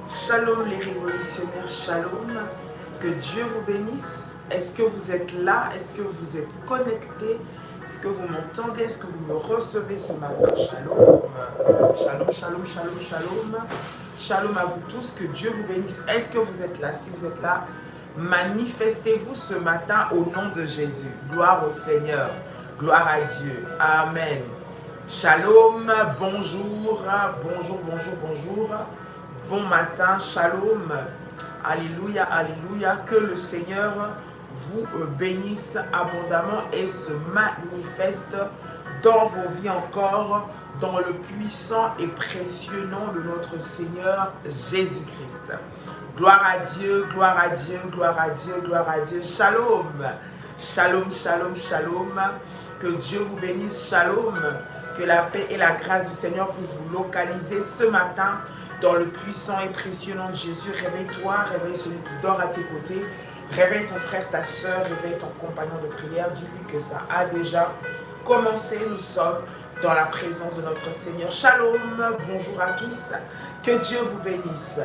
Shalom les révolutionnaires, shalom. Que Dieu vous bénisse. Est-ce que vous êtes là? Est-ce que vous êtes connectés? Est-ce que vous m'entendez? Est-ce que vous me recevez ce matin? Shalom. Shalom, shalom, shalom, shalom. Shalom à vous tous. Que Dieu vous bénisse. Est-ce que vous êtes là? Si vous êtes là, manifestez-vous ce matin au nom de Jésus. Gloire au Seigneur. Gloire à Dieu. Amen. Shalom. Bonjour. Bonjour, bonjour, bonjour. Bon matin, shalom, alléluia, alléluia, que le Seigneur vous bénisse abondamment et se manifeste dans vos vies encore, dans le puissant et précieux nom de notre Seigneur Jésus-Christ. Gloire à Dieu, gloire à Dieu, gloire à Dieu, gloire à Dieu, shalom, shalom, shalom, shalom, que Dieu vous bénisse, shalom, que la paix et la grâce du Seigneur puissent vous localiser ce matin, dans le puissant et précieux nom de Jésus. Réveille-toi, réveille celui qui dort à tes côtés. Réveille ton frère, ta soeur, réveille ton compagnon de prière. Dis-lui que ça a déjà commencé. Nous sommes dans la présence de notre Seigneur. Shalom, bonjour à tous. Que Dieu vous bénisse.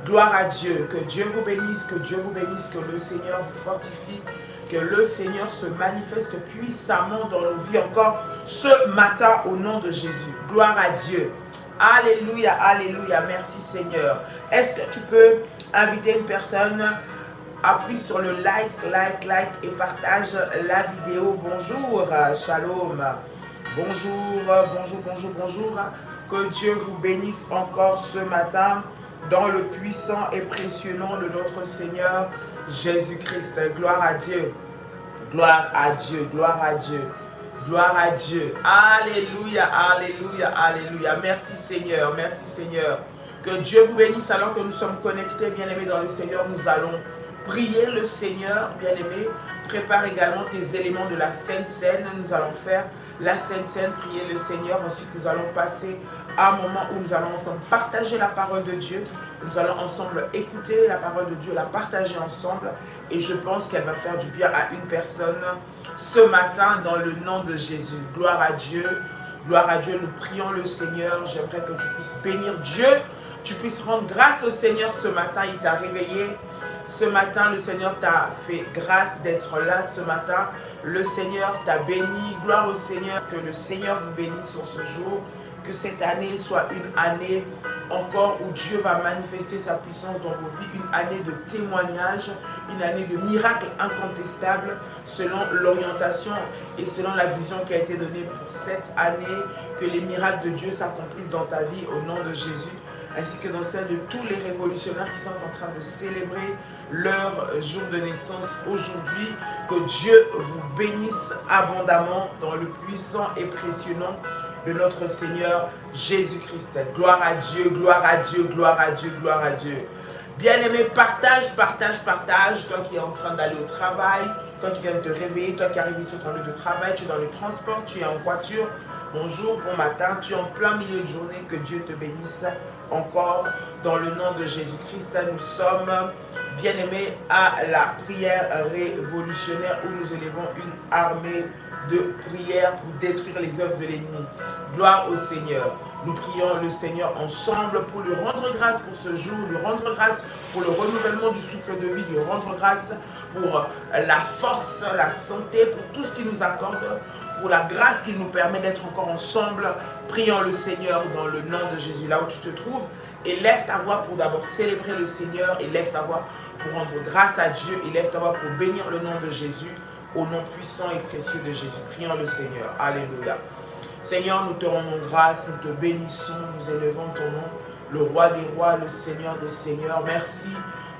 Gloire à Dieu. Que Dieu vous bénisse, que Dieu vous bénisse, que le Seigneur vous fortifie. Que le Seigneur se manifeste puissamment dans nos vies encore ce matin au nom de Jésus. Gloire à Dieu. Alléluia, alléluia, merci Seigneur. Est-ce que tu peux inviter une personne? Appuie sur le like et partage la vidéo. Bonjour, shalom. Bonjour, bonjour, bonjour, bonjour. Que Dieu vous bénisse encore ce matin dans le puissant et précieux nom de notre Seigneur Jésus-Christ. Gloire à Dieu, gloire à Dieu, gloire à Dieu. Gloire à Dieu. Alléluia, alléluia, alléluia. Merci Seigneur, merci Seigneur. Que Dieu vous bénisse alors que nous sommes connectés, bien-aimés dans le Seigneur. Nous allons prier le Seigneur, bien-aimé. Prépare également tes éléments de la Sainte Seine. Nous allons faire la Sainte Seine, prier le Seigneur. Ensuite, nous allons passer à un moment où nous allons ensemble partager la parole de Dieu. Nous allons ensemble écouter la parole de Dieu, la partager ensemble. Et je pense qu'elle va faire du bien à une personne ce matin dans le nom de Jésus. Gloire à Dieu. Gloire à Dieu. Nous prions le Seigneur. J'aimerais que tu puisses bénir Dieu. Tu puisses rendre grâce au Seigneur ce matin. Il t'a réveillé. Ce matin, le Seigneur t'a fait grâce d'être là ce matin. Le Seigneur t'a béni. Gloire au Seigneur. Que le Seigneur vous bénisse sur ce jour. Que cette année soit une année encore où Dieu va manifester sa puissance dans vos vies. Une année de témoignage, une année de miracles incontestables selon l'orientation et selon la vision qui a été donnée pour cette année. Que les miracles de Dieu s'accomplissent dans ta vie au nom de Jésus, ainsi que dans celle de tous les révolutionnaires qui sont en train de célébrer leur jour de naissance aujourd'hui. Que Dieu vous bénisse abondamment dans le puissant et précieux nom de notre Seigneur Jésus-Christ. Gloire à Dieu, gloire à Dieu, gloire à Dieu, gloire à Dieu. Bien-aimé, partage, partage, partage. Toi qui es en train d'aller au travail, toi qui viens de te réveiller, toi qui arrives sur ton lieu de travail, tu es dans le transport, tu es en voiture. Bonjour, bon matin, tu es en plein milieu de journée, que Dieu te bénisse encore dans le nom de Jésus-Christ. Nous sommes bien-aimés à la prière révolutionnaire où nous élevons une armée de prière pour détruire les œuvres de l'ennemi. Gloire au Seigneur. Nous prions le Seigneur ensemble pour lui rendre grâce pour ce jour, lui rendre grâce pour le renouvellement du souffle de vie, lui rendre grâce pour la force, la santé, pour tout ce qu'il nous accorde, pour la grâce qu'il nous permet d'être encore ensemble. Prions le Seigneur dans le nom de Jésus. Là où tu te trouves, élève ta voix pour d'abord célébrer le Seigneur, élève ta voix pour rendre grâce à Dieu, élève ta voix pour bénir le nom de Jésus, au nom puissant et précieux de Jésus. Prions le Seigneur. Alléluia. Seigneur, nous te rendons grâce, nous te bénissons, nous élevons ton nom, le roi des rois, le Seigneur des seigneurs. Merci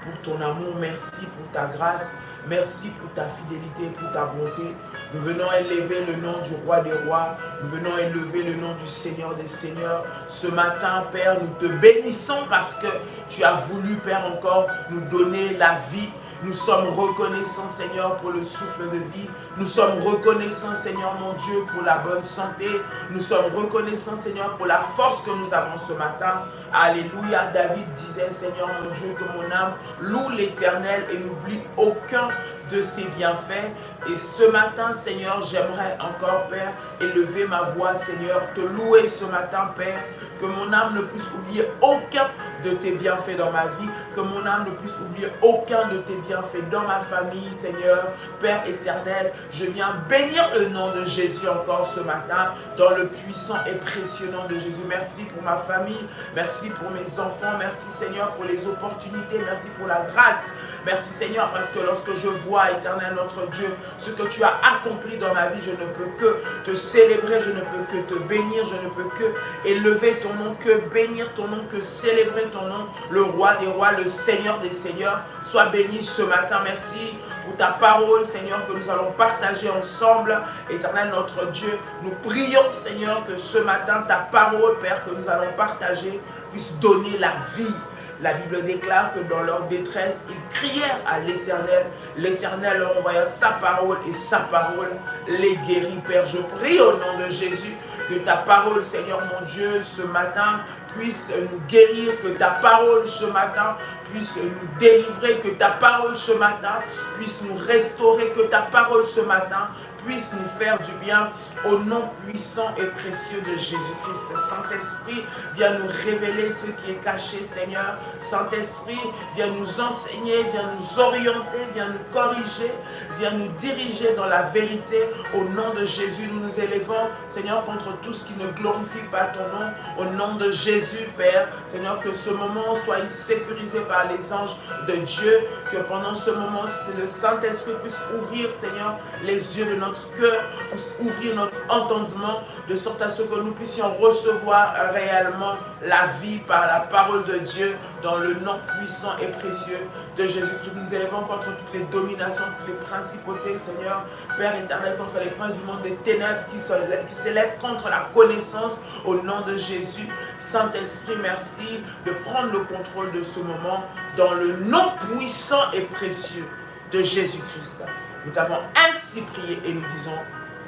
pour ton amour, merci pour ta grâce, merci pour ta fidélité, pour ta bonté. Nous venons élever le nom du roi des rois, nous venons élever le nom du Seigneur des seigneurs. Ce matin, Père, nous te bénissons parce que tu as voulu, Père, encore nous donner la vie. Nous sommes reconnaissants, Seigneur, pour le souffle de vie. Nous sommes reconnaissants, Seigneur, mon Dieu, pour la bonne santé. Nous sommes reconnaissants, Seigneur, pour la force que nous avons ce matin. Alléluia. David disait, Seigneur, mon Dieu, que mon âme loue l'Éternel et n'oublie aucun de ses bienfaits. Et ce matin, Seigneur, j'aimerais encore, Père, élever ma voix, Seigneur, te louer ce matin, Père, que mon âme ne puisse oublier aucun de tes bienfaits dans ma vie, que mon âme ne puisse oublier aucun de tes bienfaits dans ma famille, Seigneur. Père éternel, je viens bénir le nom de Jésus encore ce matin, dans le puissant et précieux nom de Jésus. Merci pour ma famille, merci pour mes enfants, merci Seigneur pour les opportunités, merci pour la grâce. Merci Seigneur parce que lorsque je vois, éternel notre Dieu, ce que tu as accompli dans ma vie, je ne peux que te célébrer, je ne peux que te bénir, je ne peux que élever ton nom, que bénir ton nom, que célébrer ton nom, le roi des rois, le Seigneur des seigneurs. Sois béni ce matin, merci pour ta parole, Seigneur, que nous allons partager ensemble. Éternel notre Dieu, nous prions, Seigneur, que ce matin, ta parole, Père, que nous allons partager, puisse donner la vie. La Bible déclare que dans leur détresse, ils crièrent à l'Éternel. L'Éternel leur envoya sa parole et sa parole les guérit. Père, je prie au nom de Jésus que ta parole, Seigneur mon Dieu, ce matin puisse nous guérir, que ta parole ce matin puisse nous délivrer, que ta parole ce matin puisse nous restaurer, que ta parole ce matin puisse nous faire du bien. Au nom puissant et précieux de Jésus-Christ. Saint-Esprit, viens nous révéler ce qui est caché, Seigneur. Saint-Esprit, viens nous enseigner, viens nous orienter, viens nous corriger, viens nous diriger dans la vérité. Au nom de Jésus, nous nous élevons, Seigneur, contre tout ce qui ne glorifie pas ton nom. Au nom de Jésus, Père, Seigneur, que ce moment soit sécurisé par les anges de Dieu, que pendant ce moment, le Saint-Esprit puisse ouvrir, Seigneur, les yeux de notre cœur, puisse ouvrir notre entendement, de sorte à ce que nous puissions recevoir réellement la vie par la parole de Dieu, dans le nom puissant et précieux de Jésus-Christ. Nous élevons contre toutes les dominations, toutes les principautés, Seigneur, Père éternel, contre les princes du monde des ténèbres qui s'élèvent contre la connaissance, au nom de Jésus. Saint-Esprit, merci de prendre le contrôle de ce moment, dans le nom puissant et précieux de Jésus-Christ. Nous t'avons ainsi prié et nous disons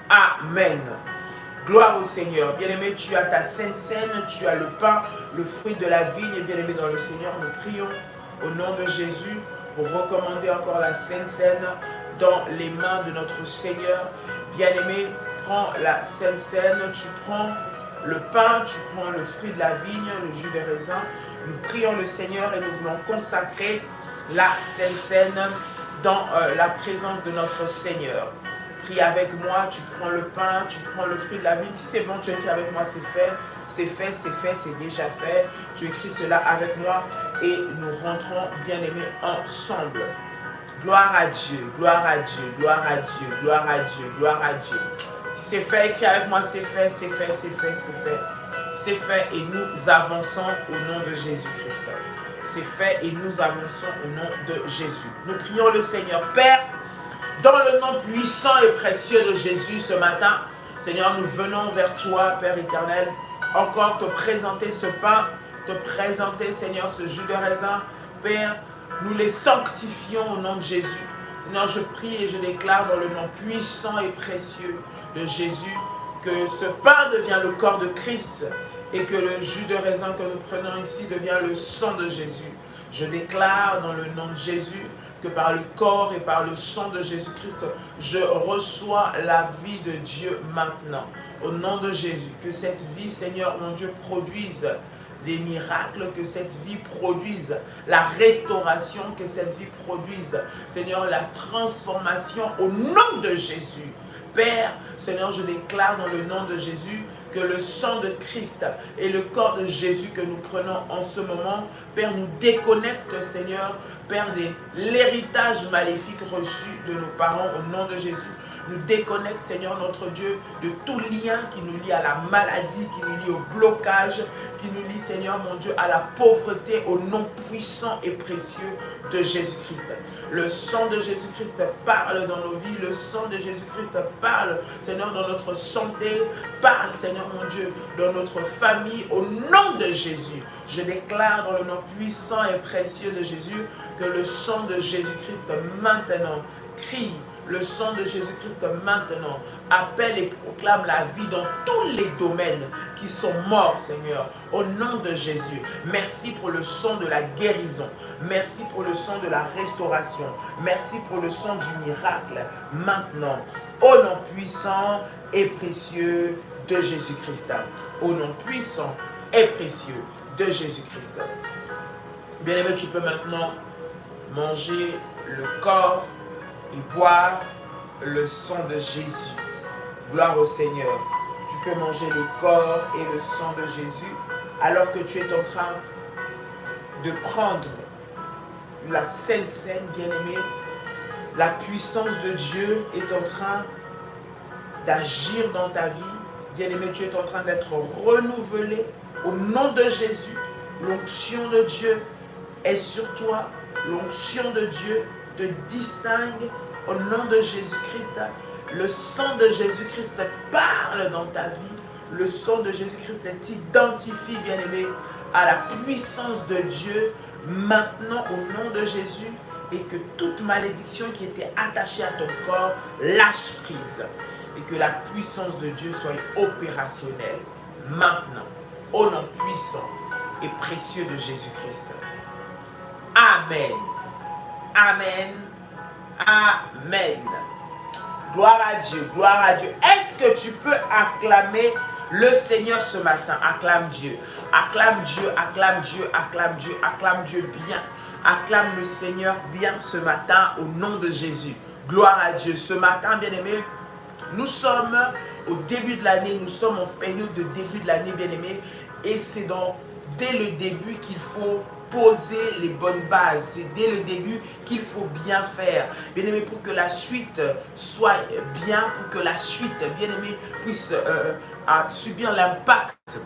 Amen. Gloire au Seigneur. Bien-aimé, tu as ta sainte scène, tu as le pain, le fruit de la vigne. Bien-aimé dans le Seigneur, nous prions au nom de Jésus pour recommander encore la sainte scène dans les mains de notre Seigneur. Bien-aimé, prends la sainte scène, tu prends le pain, tu prends le fruit de la vigne, le jus de raisin. Nous prions le Seigneur et nous voulons consacrer la sainte scène dans la présence de notre Seigneur. Prie avec moi, tu prends le pain, tu prends le fruit de la vigne. Si c'est bon, tu écris avec moi, c'est fait, c'est fait, c'est fait, c'est déjà fait. Tu écris cela avec moi et nous rentrons, bien-aimés, ensemble. Gloire à Dieu, gloire à Dieu, gloire à Dieu, gloire à Dieu, gloire à Dieu. Si c'est fait, écris avec moi, c'est fait, c'est fait, c'est fait, c'est fait. C'est fait et nous avançons au nom de Jésus-Christ. C'est fait et nous avançons au nom de Jésus. Nous prions le Seigneur. Père, dans le nom puissant et précieux de Jésus ce matin, Seigneur, nous venons vers toi, Père éternel, encore te présenter ce pain, te présenter, Seigneur, ce jus de raisin. Père, nous les sanctifions au nom de Jésus. Seigneur, je prie et je déclare dans le nom puissant et précieux de Jésus que ce pain devient le corps de Christ et que le jus de raisin que nous prenons ici devient le sang de Jésus. Je déclare dans le nom de Jésus que par le corps et par le sang de Jésus-Christ, je reçois la vie de Dieu maintenant. Au nom de Jésus, que cette vie, Seigneur mon Dieu, produise des miracles, que cette vie produise la restauration, que cette vie produise, Seigneur, la transformation au nom de Jésus. Père, Seigneur, je déclare dans le nom de Jésus que le sang de Christ et le corps de Jésus que nous prenons en ce moment, Père, nous déconnecte, Seigneur, Père, de l'héritage maléfique reçu de nos parents au nom de Jésus. Nous déconnecte, Seigneur notre Dieu, de tout lien qui nous lie à la maladie, qui nous lie au blocage, qui nous lie, Seigneur mon Dieu, à la pauvreté, au nom puissant et précieux de Jésus-Christ. Le sang de Jésus-Christ parle dans nos vies, le sang de Jésus-Christ parle, Seigneur, dans notre santé, parle, Seigneur mon Dieu, dans notre famille, au nom de Jésus. Je déclare dans le nom puissant et précieux de Jésus que le sang de Jésus-Christ maintenant crie. Le sang de Jésus-Christ maintenant appelle et proclame la vie dans tous les domaines qui sont morts, Seigneur, au nom de Jésus. Merci pour le sang de la guérison. Merci pour le sang de la restauration. Merci pour le sang du miracle maintenant. Au nom puissant et précieux de Jésus-Christ. Au nom puissant et précieux de Jésus-Christ. Bien-aimé, tu peux maintenant manger le corps et boire le sang de Jésus. Gloire au Seigneur. Tu peux manger le corps et le sang de Jésus alors que tu es en train de prendre la Sainte Seine, bien-aimé. La puissance de Dieu est en train d'agir dans ta vie. Bien-aimé, tu es en train d'être renouvelé au nom de Jésus. L'onction de Dieu est sur toi. L'onction de Dieu te distingue au nom de Jésus-Christ. Le sang de Jésus-Christ parle dans ta vie. Le sang de Jésus-Christ t'identifie, bien-aimé, à la puissance de Dieu maintenant au nom de Jésus, et que toute malédiction qui était attachée à ton corps lâche prise et que la puissance de Dieu soit opérationnelle maintenant au nom puissant et précieux de Jésus-Christ. Amen. Amen. Amen. Gloire à Dieu, gloire à Dieu. Est-ce que tu peux acclamer le Seigneur ce matin? Acclame Dieu, acclame Dieu, acclame Dieu, acclame Dieu, acclame Dieu bien. Acclame le Seigneur bien ce matin au nom de Jésus. Gloire à Dieu. Ce matin, bien-aimé, nous sommes au début de l'année, nous sommes en période de début de l'année, bien-aimé, et c'est dès le début qu'il faut poser les bonnes bases. C'est dès le début qu'il faut bien faire. Bien-aimé, pour que la suite soit bien, pour que la suite, bien-aimé, puisse subir l'impact,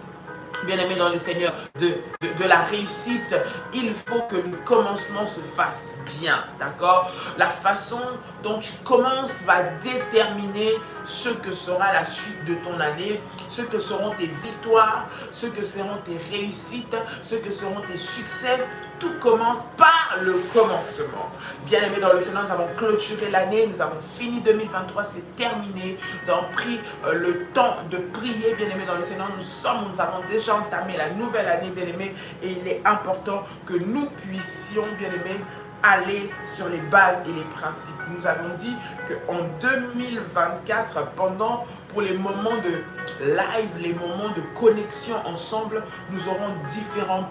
bien-aimé dans le Seigneur, de la réussite, il faut que le commencement se fasse bien, d'accord? La façon dont tu commences va déterminer ce que sera la suite de ton année, ce que seront tes victoires, ce que seront tes réussites, ce que seront tes succès. Tout commence par le commencement. Bien-aimés dans le Seigneur, nous avons clôturé l'année, nous avons fini 2023, c'est terminé. Nous avons pris le temps de prier, bien-aimés dans le Seigneur. Nous avons déjà entamé la nouvelle année, bien-aimés, et il est important que nous puissions, bien-aimés, aller sur les bases et les principes. Nous avons dit qu'en 2024, pour les moments de live, les moments de connexion ensemble, nous aurons différents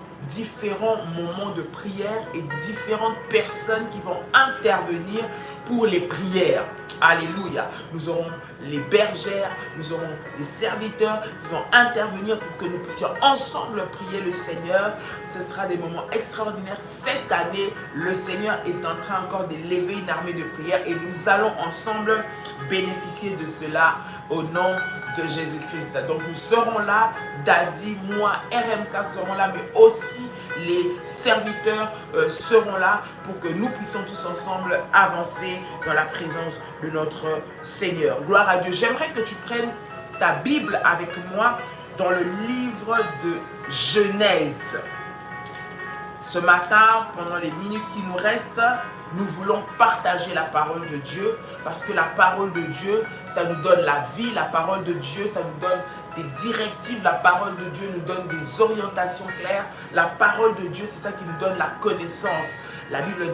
moments de prière et différentes personnes qui vont intervenir pour les prières. Alléluia. Nous aurons les bergères, nous aurons les serviteurs qui vont intervenir pour que nous puissions ensemble prier le Seigneur. Ce sera des moments extraordinaires. Cette année, le Seigneur est en train encore d'élever une armée de prière et nous allons ensemble bénéficier de cela au nom de Jésus-Christ. Donc nous serons là, Daddy, moi, RMK seront là, mais aussi les serviteurs seront là pour que nous puissions tous ensemble avancer dans la présence de notre Seigneur. Gloire à Dieu. J'aimerais que tu prennes ta Bible avec moi dans le livre de Genèse. Ce matin, pendant les minutes qui nous restent, nous voulons partager la parole de Dieu parce que la parole de Dieu, ça nous donne la vie. La parole de Dieu, ça nous donne des directives. La parole de Dieu nous donne des orientations claires. La parole de Dieu, c'est ça qui nous donne la connaissance. La Bible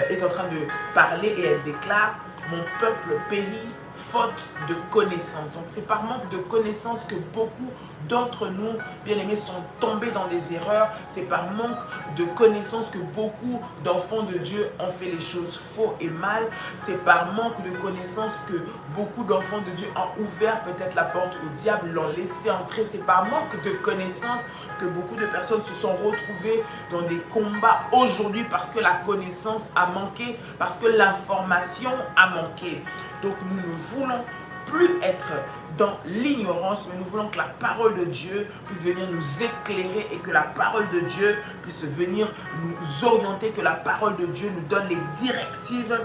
est en train de parler et elle déclare « Mon peuple périt faute de connaissance ». Donc c'est par manque de connaissance que beaucoup d'entre nous, bien-aimés, sont tombés dans des erreurs. C'est par manque de connaissance que beaucoup d'enfants de Dieu ont fait les choses faux et mal. C'est par manque de connaissance que beaucoup d'enfants de Dieu ont ouvert peut-être la porte au diable, l'ont laissé entrer. C'est par manque de connaissance que beaucoup de personnes se sont retrouvées dans des combats aujourd'hui parce que la connaissance a manqué, parce que l'information a manqué. Donc nous ne voulons plus être dans l'ignorance, mais nous voulons que la parole de Dieu puisse venir nous éclairer et que la parole de Dieu puisse venir nous orienter, que la parole de Dieu nous donne les directives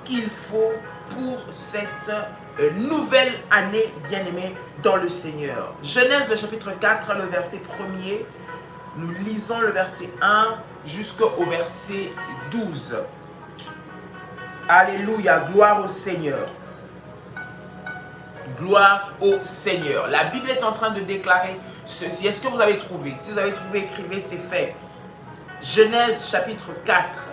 qu'il faut pour cette nouvelle année, bien-aimée dans le Seigneur. Genèse, le chapitre 4, le verset 1er. Nous lisons le verset 1 jusqu'au verset 12. Alléluia, gloire au Seigneur. Gloire au Seigneur. La Bible est en train de déclarer ceci. Est-ce que vous avez trouvé? Si vous avez trouvé, écrivez, c'est fait. Genèse chapitre 4,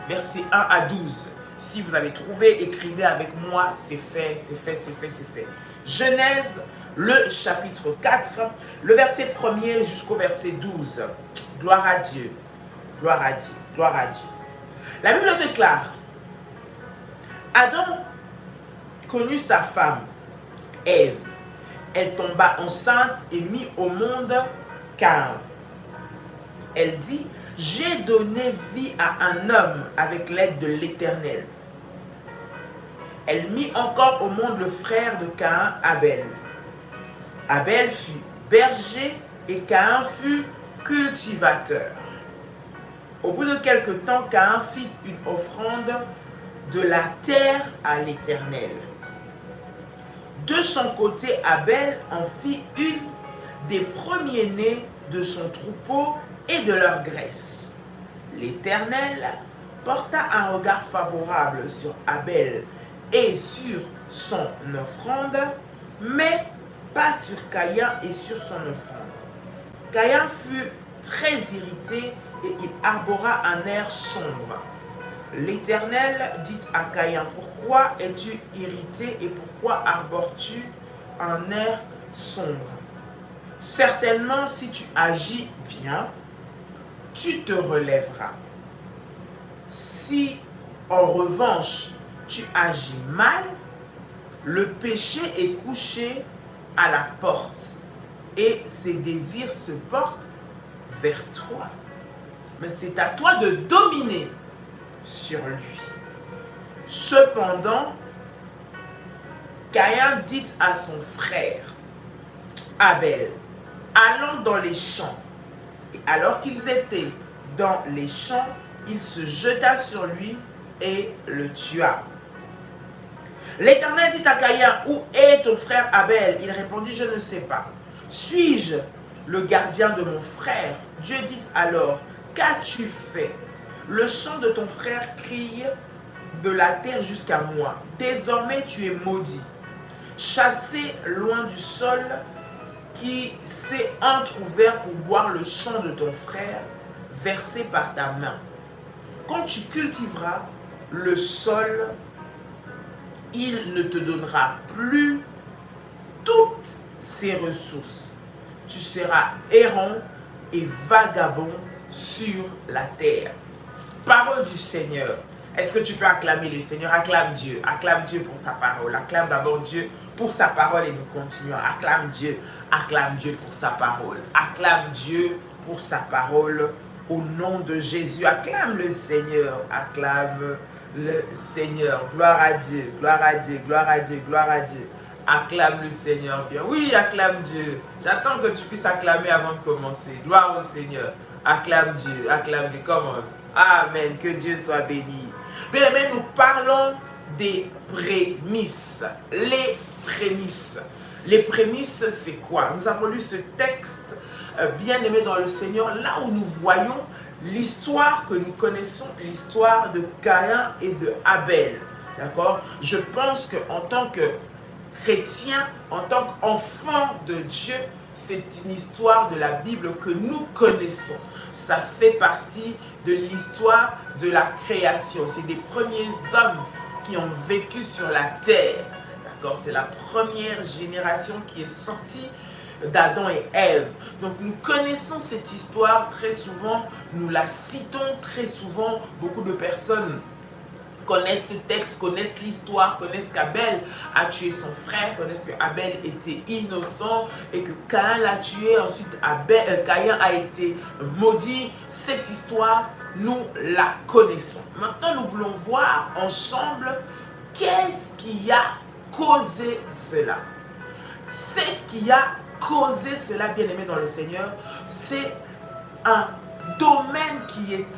versets 1 à 12. Si vous avez trouvé, écrivez avec moi, c'est fait, c'est fait, c'est fait, c'est fait. Genèse, le chapitre 4, le verset 1er jusqu'au verset 12. Gloire à Dieu. Gloire à Dieu. Gloire à Dieu. La Bible déclare, Adam connut sa femme, Ève. Elle tomba enceinte et mit au monde Caïn. Elle dit, j'ai donné vie à un homme avec l'aide de l'Éternel. Elle mit encore au monde le frère de Caïn, Abel. Abel fut berger et Caïn fut cultivateur. Au bout de quelque temps, Caïn fit une offrande de la terre à l'Éternel. De son côté, Abel en fit une des premiers-nés de son troupeau et de leur graisse. L'Éternel porta un regard favorable sur Abel et sur son offrande, mais pas sur Caïn et sur son offrande. Caïn fut très irrité et il arbora un air sombre. L'Éternel dit à Caïn, pourquoi es-tu irrité et pourquoi arbores-tu un air sombre? Certainement, si tu agis bien, tu te relèveras. Si, en revanche, tu agis mal, le péché est couché à la porte et ses désirs se portent vers toi. Mais c'est à toi de dominer sur lui. Cependant, Caïn dit à son frère Abel, allons dans les champs. Et alors qu'ils étaient dans les champs, il se jeta sur lui et le tua. L'Éternel dit à Caïn, où est ton frère Abel? Il répondit, je ne sais pas. Suis-je le gardien de mon frère? Dieu dit alors, qu'as-tu fait? Le chant de ton frère crie de la terre jusqu'à moi. Désormais tu es maudit, chassé loin du sol qui s'est entrouvert pour boire le sang de ton frère versé par ta main. Quand tu cultiveras le sol, il ne te donnera plus toutes ses ressources. Tu seras errant et vagabond sur la terre. Parole du Seigneur. Est-ce que tu peux acclamer le Seigneur? Acclame Dieu pour sa parole. Acclame d'abord Dieu pour sa parole et nous continuons. Acclame Dieu pour sa parole. Acclame Dieu pour sa parole au nom de Jésus. Acclame le Seigneur, acclame le Seigneur. Gloire à Dieu, gloire à Dieu, gloire à Dieu, gloire à Dieu. Acclame le Seigneur bien. Oui, acclame Dieu. J'attends que tu puisses acclamer avant de commencer. Gloire au Seigneur. Acclame Dieu, acclame-le. Comment? Amen. Que Dieu soit béni. Bien aimé, nous parlons des prémices. Les prémices. Les prémices, c'est quoi? Nous avons lu ce texte bien aimé dans le Seigneur, là où nous voyons l'histoire que nous connaissons, l'histoire de Caïn et de Abel. D'accord? Je pense qu'en tant que chrétien, en tant qu'enfant de Dieu, c'est une histoire de la Bible que nous connaissons. Ça fait partie de l'histoire de la création. C'est des premiers hommes qui ont vécu sur la terre. D'accord? C'est la première génération qui est sortie d'Adam et Ève. Donc nous connaissons cette histoire très souvent, nous la citons très souvent. Beaucoup de personnes connaissent ce texte, connaissent l'histoire, connaissent qu'Abel a tué son frère, connaissent qu'Abel était innocent et que Caïn l'a tué. Ensuite, Caïn a été maudit. Cette histoire, nous la connaissons. Maintenant, nous voulons voir ensemble qu'est-ce qui a causé cela. Ce qui a causé cela, bien aimé dans le Seigneur, c'est un domaine qui est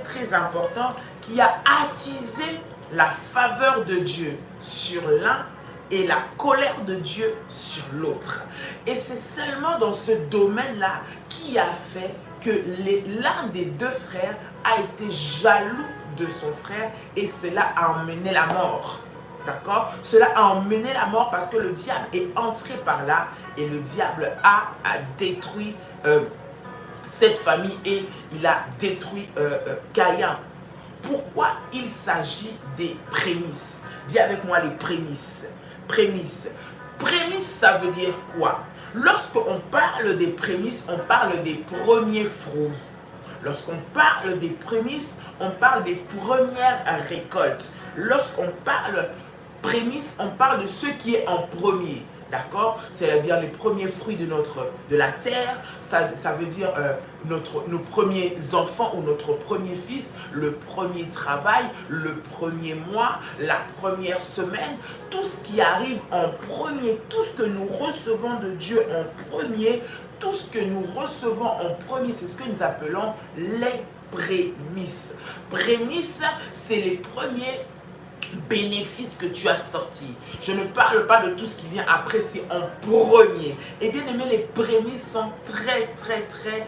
très important, qui a attisé la faveur de Dieu sur l'un et la colère de Dieu sur l'autre. Et c'est seulement dans ce domaine-là qui a fait que l'un des deux frères a été jaloux de son frère et cela a emmené la mort. D'accord? Cela a emmené la mort parce que le diable est entré par là et le diable a détruit cette famille et il a détruit Caïn. Pourquoi il s'agit des prémices? Dis avec moi les prémices. Prémices. Prémices, ça veut dire quoi? Lorsqu'on parle des prémices, on parle des premiers fruits. Lorsqu'on parle des prémices, on parle des premières récoltes. Lorsqu'on parle prémices, on parle de ce qui est en premier. D'accord? C'est-à-dire les premiers fruits de la terre, ça veut dire nos premiers enfants ou notre premier fils, le premier travail, le premier mois, la première semaine, tout ce qui arrive en premier, tout ce que nous recevons de Dieu en premier, tout ce que nous recevons en premier, c'est ce que nous appelons les prémices. Prémices, c'est les premiers bénéfices que tu as sortis. Je ne parle pas de tout ce qui vient après, c'est en premier. Et bien aimé, les prémices sont très importants.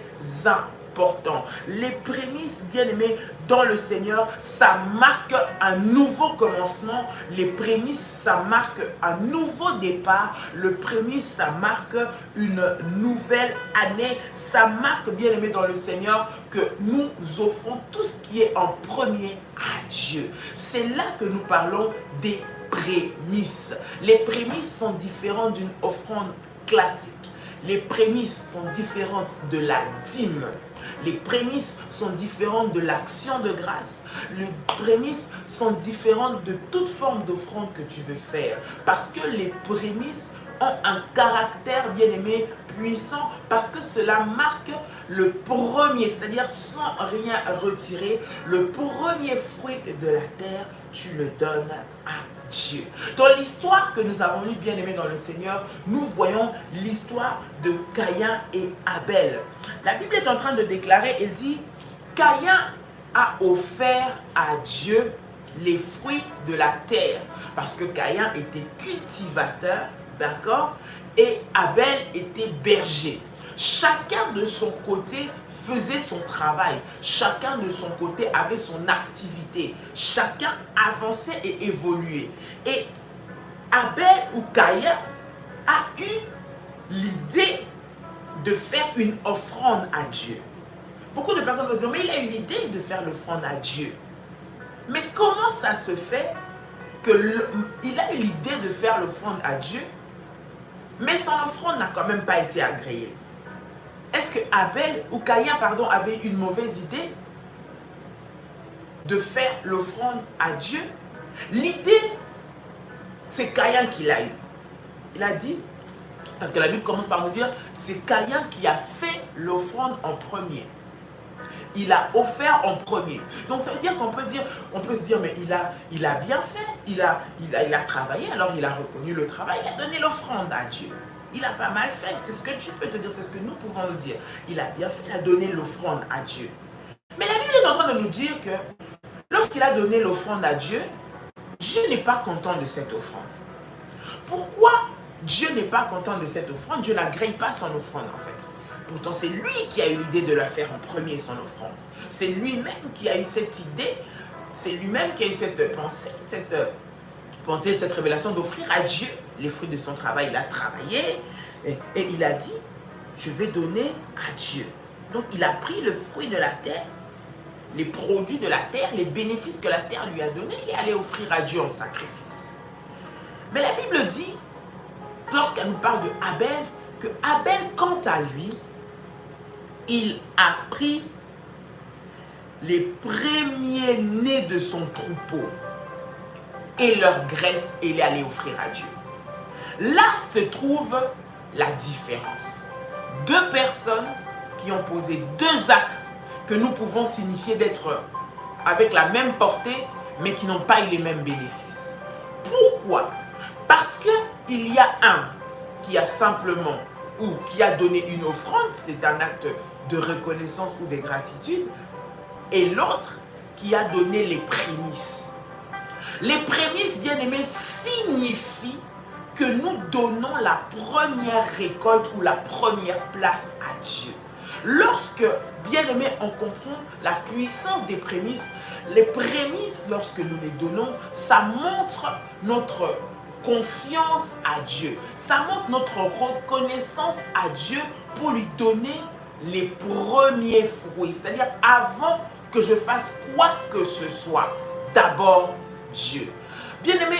Les prémices, bien aimé, dans le Seigneur, ça marque un nouveau commencement. Les prémices, ça marque un nouveau départ. Le prémice, ça marque une nouvelle année. Ça marque, bien aimé, dans le Seigneur, que nous offrons tout ce qui est en premier à Dieu. C'est là que nous parlons des prémices. Les prémices sont différentes d'une offrande classique. Les prémices sont différentes de la dîme. Les prémices sont différentes de l'action de grâce. Les prémices sont différentes de toute forme d'offrande que tu veux faire. Parce que les prémices ont un caractère, bien aimé, puissant, parce que cela marque le premier, c'est-à-dire sans rien retirer, le premier fruit de la terre, tu le donnes à Dieu. Dans l'histoire que nous avons lue, bien aimé dans le Seigneur, nous voyons l'histoire de Caïn et Abel. La Bible est en train de déclarer, elle dit, Caïn a offert à Dieu les fruits de la terre, parce que Caïn était cultivateur, d'accord, et Abel était berger. Chacun de son côté faisait son travail. Chacun de son côté avait son activité. Chacun avançait et évoluait. Et Abel ou Caïn a eu l'idée de faire une offrande à Dieu. Beaucoup de personnes vont dire, mais il a eu l'idée de faire l'offrande à Dieu. Mais comment ça se fait qu'il a eu l'idée de faire l'offrande à Dieu, mais son offrande n'a quand même pas été agréée? Est-ce que Abel ou Caïn, pardon, avait une mauvaise idée de faire l'offrande à Dieu? L'idée, c'est Caïn qui l'a eu. Il a dit, parce que la Bible commence par nous dire, c'est Caïn qui a fait l'offrande en premier. Il a offert en premier. Donc ça veut dire qu'on peut se dire, mais il a bien fait, il a travaillé, alors il a reconnu le travail, il a donné l'offrande à Dieu. Il a pas mal fait, c'est ce que tu peux te dire, c'est ce que nous pouvons nous dire. Il a bien fait, il a donné l'offrande à Dieu. Mais la Bible est en train de nous dire que lorsqu'il a donné l'offrande à Dieu, Dieu n'est pas content de cette offrande. Pourquoi Dieu n'est pas content de cette offrande? Dieu n'agrée pas son offrande en fait. Pourtant, c'est lui qui a eu l'idée de la faire en premier, son offrande. C'est lui-même qui a eu cette idée, c'est lui-même qui a eu cette pensée, cette révélation d'offrir à Dieu les fruits de son travail. Il a travaillé et il a dit, je vais donner à Dieu. Donc, il a pris le fruit de la terre, les produits de la terre, les bénéfices que la terre lui a donnés, il est allé offrir à Dieu en sacrifice. Mais la Bible dit, lorsqu'elle nous parle de Abel, que Abel, quant à lui, il a pris les premiers-nés de son troupeau et leur graisse et il est allé offrir à Dieu. Là se trouve la différence. Deux personnes qui ont posé deux actes que nous pouvons signifier d'être avec la même portée, mais qui n'ont pas eu les mêmes bénéfices. Pourquoi? Parce qu'il y a un qui a simplement ou qui a donné une offrande, c'est un acte de reconnaissance ou de gratitude, et l'autre qui a donné les prémices. Les prémices, bien aimés, signifient que nous donnons la première récolte ou la première place à Dieu. Lorsque, bien aimé, on comprend la puissance des prémices, les prémices, lorsque nous les donnons, ça montre notre confiance à Dieu. Ça montre notre reconnaissance à Dieu pour lui donner les premiers fruits. C'est-à-dire, avant que je fasse quoi que ce soit, d'abord Dieu. Bien aimé,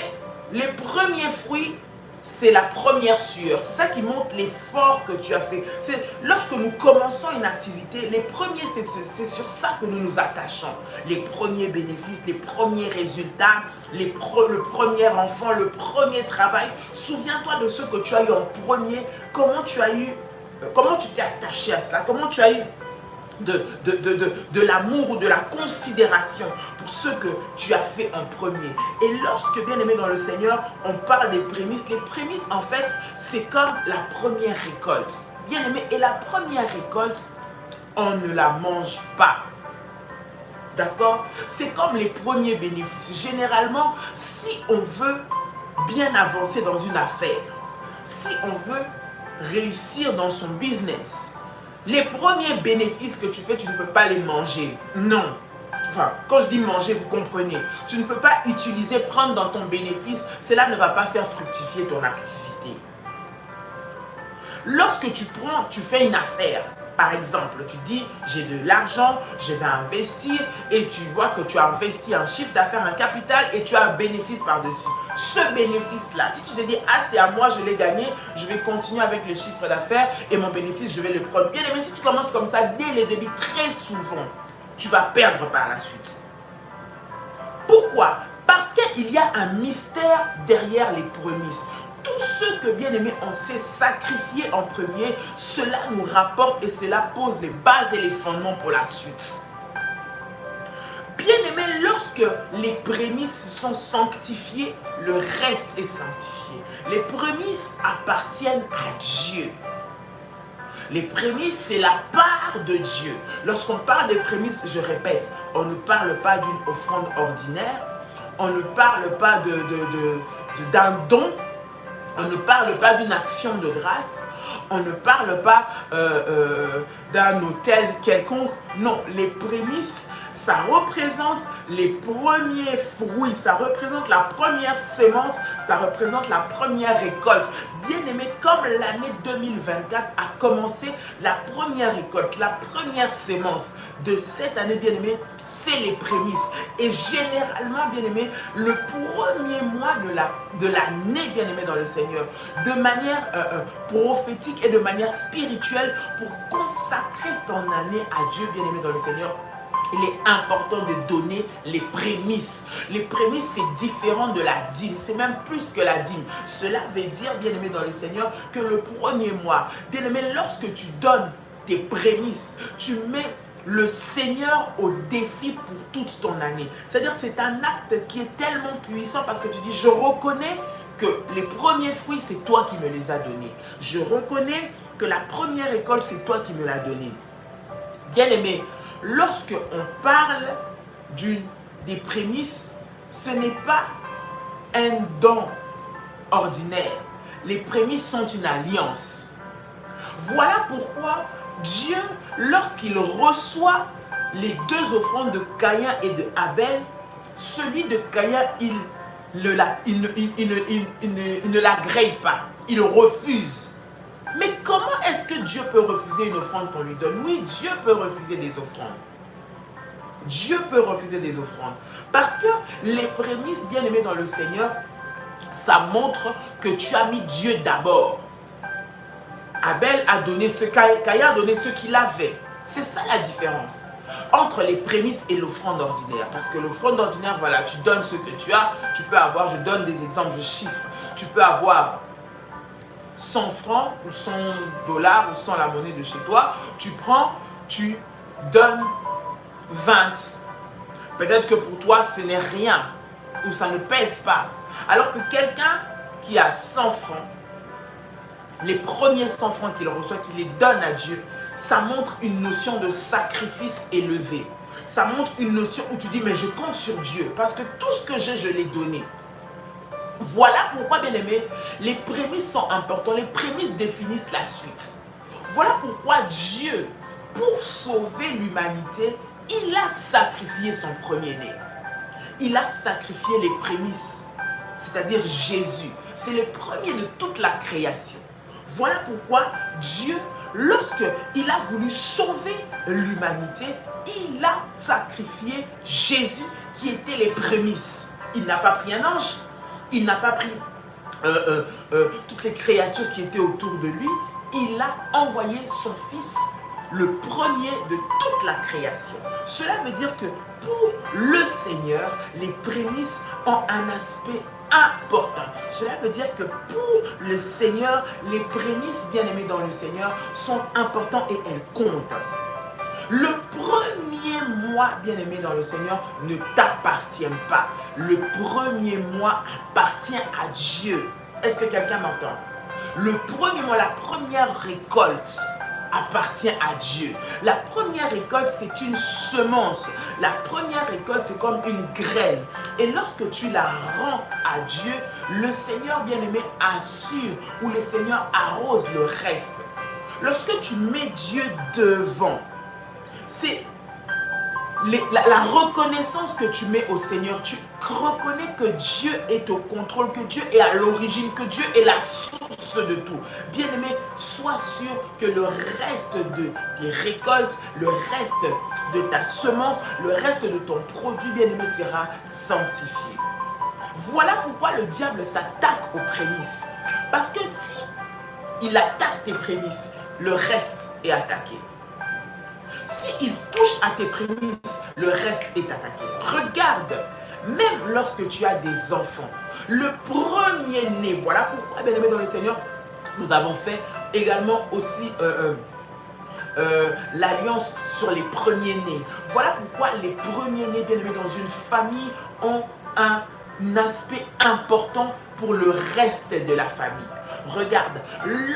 les premiers fruits c'est la première sueur. C'est ça qui montre l'effort que tu as fait. C'est lorsque nous commençons une activité, les premiers, c'est sur ça que nous nous attachons. Les premiers bénéfices, les premiers résultats, le premier enfant, le premier travail. Souviens-toi de ce que tu as eu en premier, comment tu t'es attaché à cela, comment tu as eu de l'amour ou de la considération pour ce que tu as fait en premier. Et lorsque, bien aimé dans le Seigneur, on parle des prémices, les prémices en fait c'est comme la première récolte, bien aimé. Et la première récolte, on ne la mange pas, d'accord? C'est comme les premiers bénéfices. Généralement, si on veut bien avancer dans une affaire, si on veut réussir dans son business, les premiers bénéfices que tu fais, tu ne peux pas les manger. Non. Enfin, quand je dis manger, vous comprenez. Tu ne peux pas utiliser, prendre dans ton bénéfice. Cela ne va pas faire fructifier ton activité. Lorsque tu fais une affaire, par exemple, tu dis, j'ai de l'argent, je vais investir, et tu vois que tu as investi un chiffre d'affaires, un capital, et tu as un bénéfice par-dessus. Ce bénéfice-là, si tu te dis, ah, c'est à moi, je l'ai gagné, je vais continuer avec le chiffre d'affaires, et mon bénéfice, je vais le prendre. Bien aimé, si tu commences comme ça, dès les débuts, très souvent, tu vas perdre par la suite. Pourquoi? Parce qu'il y a un mystère derrière les prémices. Tout ce que, bien aimé, on s'est sacrifié en premier, cela nous rapporte et cela pose les bases et les fondements pour la suite. Bien aimé, lorsque les prémices sont sanctifiées, le reste est sanctifié. Les prémices appartiennent à Dieu. Les prémices, c'est la part de Dieu. Lorsqu'on parle des prémices, je répète, on ne parle pas d'une offrande ordinaire, on ne parle pas d'un don, on ne parle pas d'une action de grâce, on ne parle pas d'un autel quelconque. Non, les prémices, ça représente les premiers fruits, ça représente la première sémence, ça représente la première récolte. Bien aimé, comme l'année 2024 a commencé, la première récolte, la première sémence de cette année, bien aimé, c'est les prémices. Et généralement, bien aimé, le premier mois de l'année, bien aimé dans le Seigneur, de manière prophétique et de manière spirituelle, pour consacrer ton année à Dieu, bien aimé dans le Seigneur, il est important de donner les prémices. Les prémices, c'est différent de la dîme. C'est même plus que la dîme. Cela veut dire, bien aimé dans le Seigneur, que le premier mois, bien aimé, lorsque tu donnes tes prémices, tu mets le Seigneur au défi pour toute ton année. C'est-à-dire, c'est un acte qui est tellement puissant parce que tu dis, je reconnais que les premiers fruits, c'est toi qui me les as donnés. Je reconnais que la première récolte, c'est toi qui me l'as donnée. Bien aimé, lorsque on parle des prémices, ce n'est pas un don ordinaire. Les prémices sont une alliance. Voilà pourquoi Dieu, lorsqu'il reçoit les deux offrandes de Caïn et de Abel, celui de Caïn, il ne l'agrée pas, il refuse. Mais comment est-ce que Dieu peut refuser une offrande qu'on lui donne? Oui, Dieu peut refuser des offrandes. Dieu peut refuser des offrandes. Parce que les prémices, bien aimées dans le Seigneur, ça montre que tu as mis Dieu d'abord. Abel a donné ce Caïn a donné ce qu'il avait. C'est ça la différence entre les prémices et l'offrande ordinaire. Parce que l'offrande ordinaire, voilà, tu donnes ce que tu as. Tu peux avoir, je donne des exemples, je chiffre. Tu peux avoir 100 francs ou 100 dollars ou 100 la monnaie de chez toi. Tu prends, tu donnes 20. Peut-être que pour toi, ce n'est rien ou ça ne pèse pas. Alors que quelqu'un qui a 100 francs, les premiers 100 francs qu'il reçoit, qu'il les donne à Dieu, ça montre une notion de sacrifice élevé. Ça montre une notion où tu dis, mais je compte sur Dieu parce que tout ce que j'ai, je l'ai donné. Voilà pourquoi, bien aimé, les prémices sont importantes. Les prémices définissent la suite. Voilà pourquoi Dieu, pour sauver l'humanité, il a sacrifié son premier-né. Il a sacrifié les prémices, c'est-à-dire Jésus. C'est le premier de toute la création. Voilà pourquoi Dieu, lorsqu'il a voulu sauver l'humanité, il a sacrifié Jésus qui était les prémices. Il n'a pas pris un ange, il n'a pas pris toutes les créatures qui étaient autour de lui, il a envoyé son fils, le premier de toute la création. Cela veut dire que pour le Seigneur, les prémices ont un aspect important. Cela veut dire que pour le Seigneur, les prémices, bien-aimés dans le Seigneur, sont importants et elles comptent. Le premier mois, bien-aimé dans le Seigneur, ne t'appartient pas. Le premier mois appartient à Dieu. Est-ce que quelqu'un m'entend? Le premier mois, la première récolte appartient à Dieu. La première récolte, c'est une semence. La première récolte, c'est comme une graine. Et lorsque tu la rends à Dieu, le Seigneur bien-aimé assure ou le Seigneur arrose le reste. Lorsque tu mets Dieu devant, c'est la reconnaissance que tu mets au Seigneur. Tu reconnais que Dieu est au contrôle, que Dieu est à l'origine, que Dieu est la source de tout. Bien-aimé, sois sûr que le reste de tes récoltes, le reste de ta semence, le reste de ton produit, bien-aimé, sera sanctifié. Voilà pourquoi le diable s'attaque aux prémices. Parce que si il attaque tes prémices, le reste est attaqué. S'il touche à tes prémices, le reste est attaqué. Regarde, même lorsque tu as des enfants, le premier-né, voilà pourquoi, bien-aimé dans le Seigneur, nous avons fait également aussi l'alliance sur les premiers-nés. Voilà pourquoi les premiers-nés, bien-aimés dans une famille, ont un aspect important pour le reste de la famille. Regarde,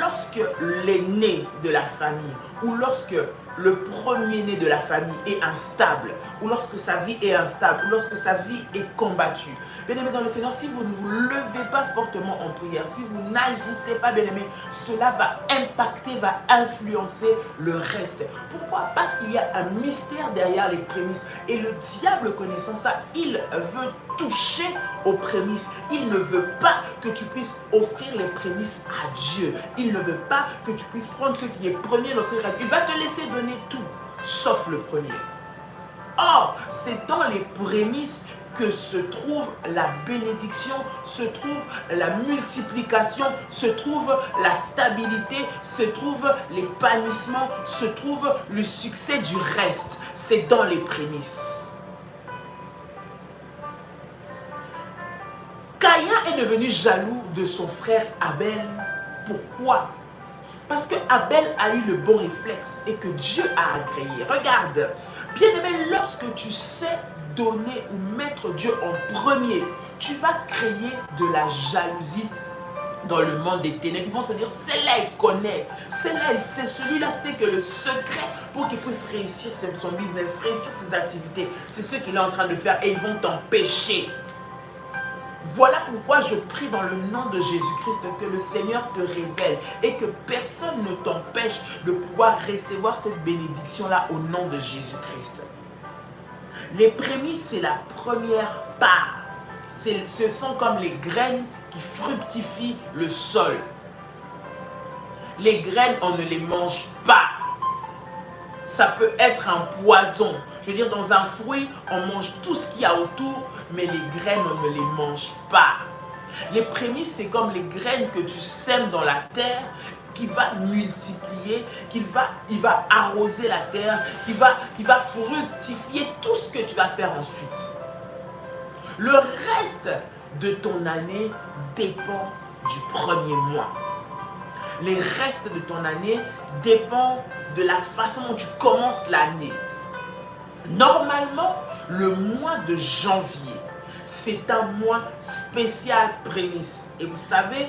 lorsque l'aîné de la famille ou lorsque le premier-né de la famille est instable, ou lorsque sa vie est instable, ou lorsque sa vie est combattue, bien-aimé dans le Seigneur, si vous ne vous levez pas fortement en prière, si vous n'agissez pas, bien-aimé, cela va impacter, va influencer le reste. Pourquoi? Parce qu'il y a un mystère derrière les prémices. Et le diable, connaissant ça, il veut toucher aux prémices. Il ne veut pas que tu puisses offrir les prémices à Dieu. Il ne veut pas que tu puisses prendre ce qui est premier et l'offrir à Dieu. Il va te laisser donner tout, sauf le premier. Or, c'est dans les prémices que se trouve la bénédiction, se trouve la multiplication, se trouve la stabilité, se trouve l'épanouissement, se trouve le succès du reste. C'est dans les prémices. Caïn est devenu jaloux de son frère Abel. Pourquoi? Parce que Abel a eu le bon réflexe et que Dieu a agréé. Regarde, bien-aimé, lorsque tu sais donner ou mettre Dieu en premier, tu vas créer de la jalousie dans le monde des ténèbres. Ils vont se dire, celle-là, elle connaît. Celle-là, elle sait. Celui-là sait que le secret pour qu'il puisse réussir son business, réussir ses activités, c'est ce qu'il est en train de faire et ils vont t'empêcher. Voilà pourquoi je prie dans le nom de Jésus-Christ que le Seigneur te révèle et que personne ne t'empêche de pouvoir recevoir cette bénédiction-là au nom de Jésus-Christ. Les prémices, c'est la première part. Ce sont comme les graines qui fructifient le sol. Les graines, on ne les mange pas. Ça peut être un poison. Je veux dire, dans un fruit, on mange tout ce qu'il y a autour, mais les graines, on ne les mange pas. Les prémices, c'est comme les graines que tu sèmes dans la terre, qui va multiplier, il va arroser la terre, qui va fructifier tout ce que tu vas faire ensuite. Le reste de ton année dépend du premier mois. Les restes de ton année dépendent de la façon dont tu commences l'année. Normalement, le mois de janvier, c'est un mois spécial prémisse. Et vous savez,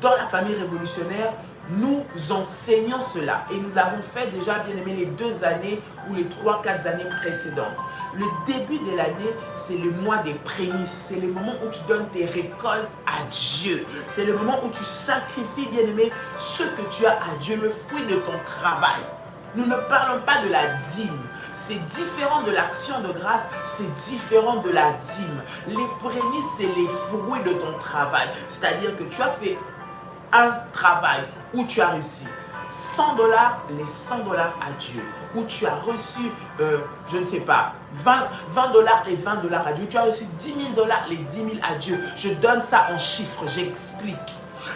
dans la famille révolutionnaire, nous enseignons cela. Et nous l'avons fait déjà, bien aimé, les 2 années ou les 3-4 années précédentes. Le début de l'année, c'est le mois des prémices. C'est le moment où tu donnes tes récoltes à Dieu. C'est le moment où tu sacrifies, bien aimé, ce que tu as à Dieu, le fruit de ton travail. Nous ne parlons pas de la dîme. C'est différent de l'action de grâce, c'est différent de la dîme. Les prémices, c'est les fruits de ton travail. C'est-à-dire que tu as fait un travail où tu as réussi. $100, les $100 à Dieu. Ou tu as reçu, je ne sais pas, 20 les $20 à Dieu. Tu as reçu $10 000, les 10 000 à Dieu. Je donne ça en chiffres, j'explique.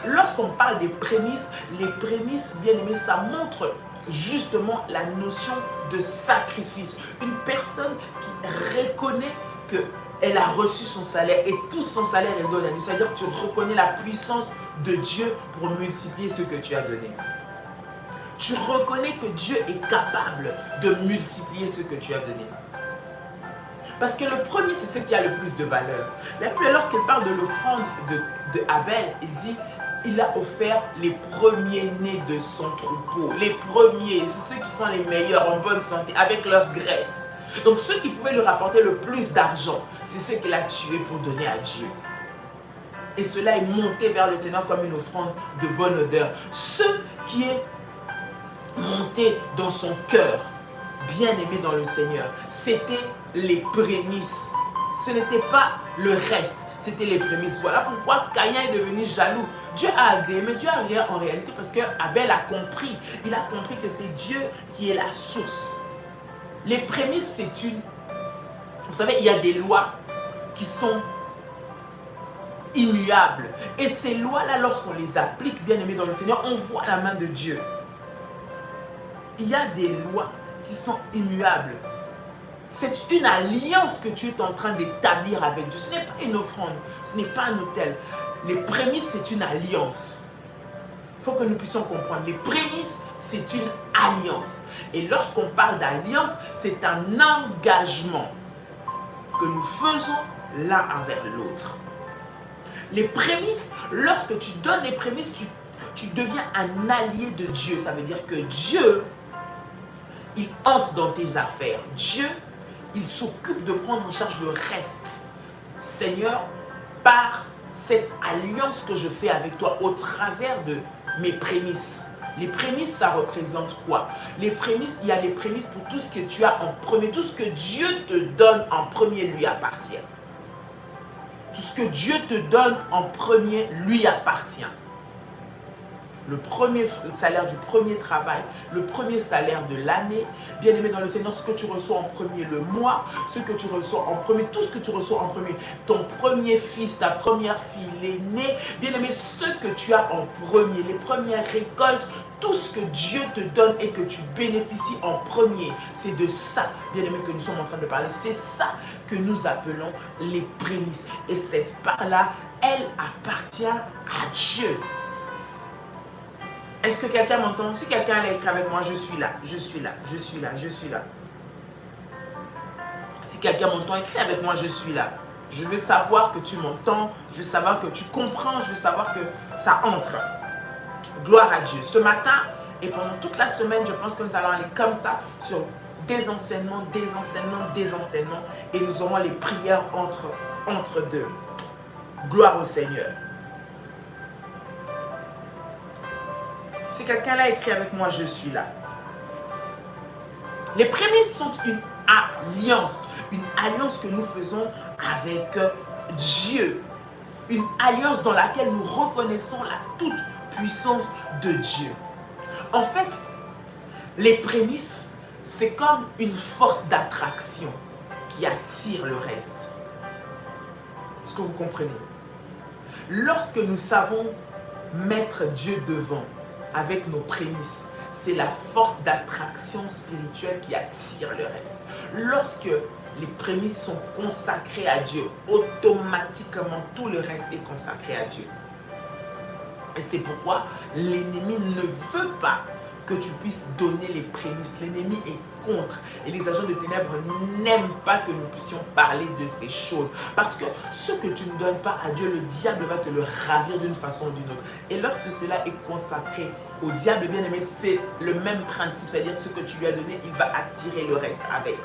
Lorsqu'on parle des prémices, les prémices, bien aimés, ça montre justement la notion de sacrifice. Une personne qui reconnaît qu'elle a reçu son salaire et tout son salaire elle donne à Dieu. C'est-à-dire que tu reconnais la puissance de Dieu pour multiplier ce que tu as donné. Tu reconnais que Dieu est capable de multiplier ce que tu as donné. Parce que le premier, c'est ce qui a le plus de valeur. La Bible, lorsqu'elle parle de l'offrande de Abel, il dit, il a offert les premiers-nés de son troupeau. Les premiers, c'est ceux qui sont les meilleurs, en bonne santé, avec leur graisse. Donc ceux qui pouvaient lui rapporter le plus d'argent, c'est ceux qu'il a tués pour donner à Dieu. Et cela est monté vers le Seigneur comme une offrande de bonne odeur. Ce qui est monté dans son cœur, bien aimé dans le Seigneur, c'était les prémices. Ce n'était pas le reste, c'était les prémices. Voilà pourquoi Caïn est devenu jaloux. Dieu a agréé, mais Dieu a agréé en réalité parce que Abel a compris. Il a compris que c'est Dieu qui est la source. Les prémices, c'est une... Vous savez, il y a des lois qui sont immuables. Et ces lois-là, lorsqu'on les applique, bien aimé dans le Seigneur, on voit la main de Dieu. Il y a des lois qui sont immuables. C'est une alliance que tu es en train d'établir avec Dieu. Ce n'est pas une offrande, ce n'est pas un autel. Les prémices, c'est une alliance. Il faut que nous puissions comprendre. Les prémices, c'est une alliance. Et lorsqu'on parle d'alliance, c'est un engagement que nous faisons l'un envers l'autre. Les prémices, lorsque tu donnes les prémices, tu deviens un allié de Dieu. Ça veut dire que Dieu, il entre dans tes affaires. Dieu, il s'occupe de prendre en charge le reste. Seigneur, par cette alliance que je fais avec toi au travers de mes prémices. Les prémices, ça représente quoi? Les prémices, il y a les prémices pour tout ce que tu as en premier. Tout ce que Dieu te donne en premier lui appartient. Tout ce que Dieu te donne en premier lui appartient. Le premier salaire du premier travail, le premier salaire de l'année, bien aimé dans le Seigneur, ce que tu reçois en premier le mois, ce que tu reçois en premier, tout ce que tu reçois en premier, ton premier fils, ta première fille, l'aîné, bien aimé, ce que tu as en premier, les premières récoltes, tout ce que Dieu te donne et que tu bénéficies en premier, c'est de ça, bien aimé, que nous sommes en train de parler. C'est ça que nous appelons les prémices. Et cette part-là, elle appartient à Dieu. Est-ce que quelqu'un m'entend? Si quelqu'un a écrit avec moi, je suis là, je suis là, je suis là, je suis là. Si quelqu'un m'entend, écris avec moi, je suis là. Je veux savoir que tu m'entends, je veux savoir que tu comprends, je veux savoir que ça entre. Gloire à Dieu. Ce matin et pendant toute la semaine, je pense que nous allons aller comme ça sur des enseignements, des enseignements, des enseignements. Et nous aurons les prières entre deux. Gloire au Seigneur. Si quelqu'un l'a écrit avec moi, je suis là. Les prémices sont une alliance que nous faisons avec Dieu. Une alliance dans laquelle nous reconnaissons la toute puissance de Dieu. En fait, les prémices, c'est comme une force d'attraction qui attire le reste. Est-ce que vous comprenez? Lorsque nous savons mettre Dieu devant, avec nos prémices, c'est la force d'attraction spirituelle qui attire le reste. Lorsque les prémices sont consacrées à Dieu, automatiquement tout le reste est consacré à Dieu. Et c'est pourquoi l'ennemi ne veut pas que tu puisses donner les prémices. L'ennemi est contre. Et les agents de ténèbres n'aiment pas que nous puissions parler de ces choses. Parce que ce que tu ne donnes pas à Dieu, le diable va te le ravir d'une façon ou d'une autre. Et lorsque cela est consacré au diable, bien aimé, c'est le même principe. C'est-à-dire ce que tu lui as donné, il va attirer le reste avec.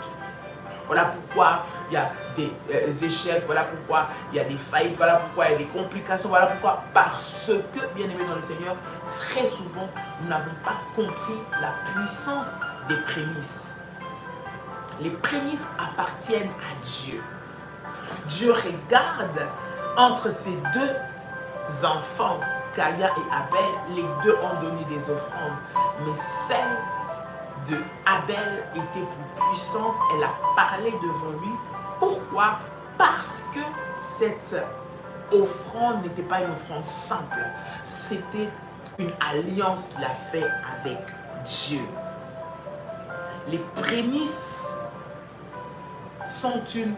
Voilà pourquoi il y a des échecs, voilà pourquoi il y a des faillites, voilà pourquoi il y a des complications, voilà pourquoi. Parce que, bien aimé dans le Seigneur, très souvent, nous n'avons pas compris la puissance des prémices. Les prémices appartiennent à Dieu. Dieu regarde entre ses deux enfants Caïn et Abel, les deux ont donné des offrandes. Mais celle de Abel était plus puissante. Elle a parlé devant lui. Pourquoi? Parce que cette offrande n'était pas une offrande simple. C'était une alliance qu'il a fait avec Dieu. Les prémices sont une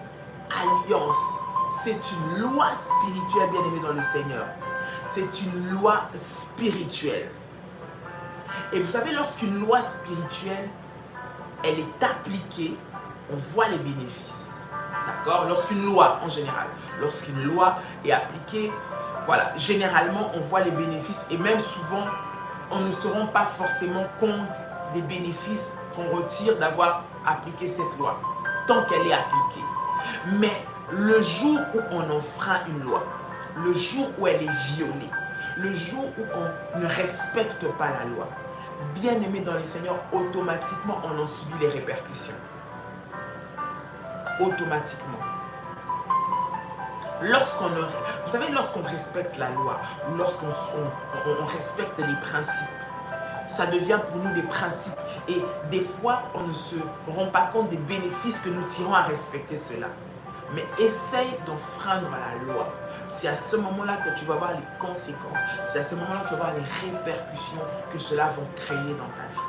alliance. C'est une loi spirituelle, bien aimée dans le Seigneur. C'est une loi spirituelle. Et vous savez, lorsqu'une loi spirituelle, elle est appliquée, on voit les bénéfices. D'accord? Lorsqu'une loi, en général, lorsqu'une loi est appliquée, voilà, généralement, on voit les bénéfices. Et même souvent, on ne se rend pas forcément compte des bénéfices qu'on retire d'avoir appliqué cette loi, tant qu'elle est appliquée. Mais le jour où on enfreint une loi, le jour où elle est violée, le jour où on ne respecte pas la loi, bien aimé dans le Seigneur, automatiquement on en subit les répercussions. Automatiquement. Vous savez, lorsqu'on respecte la loi, ou lorsqu'on respecte les principes, ça devient pour nous des principes. Et des fois, on ne se rend pas compte des bénéfices que nous tirons à respecter cela. Mais essaye d'enfreindre la loi. C'est à ce moment-là que tu vas voir les conséquences. C'est à ce moment-là que tu vas voir les répercussions que cela va créer dans ta vie.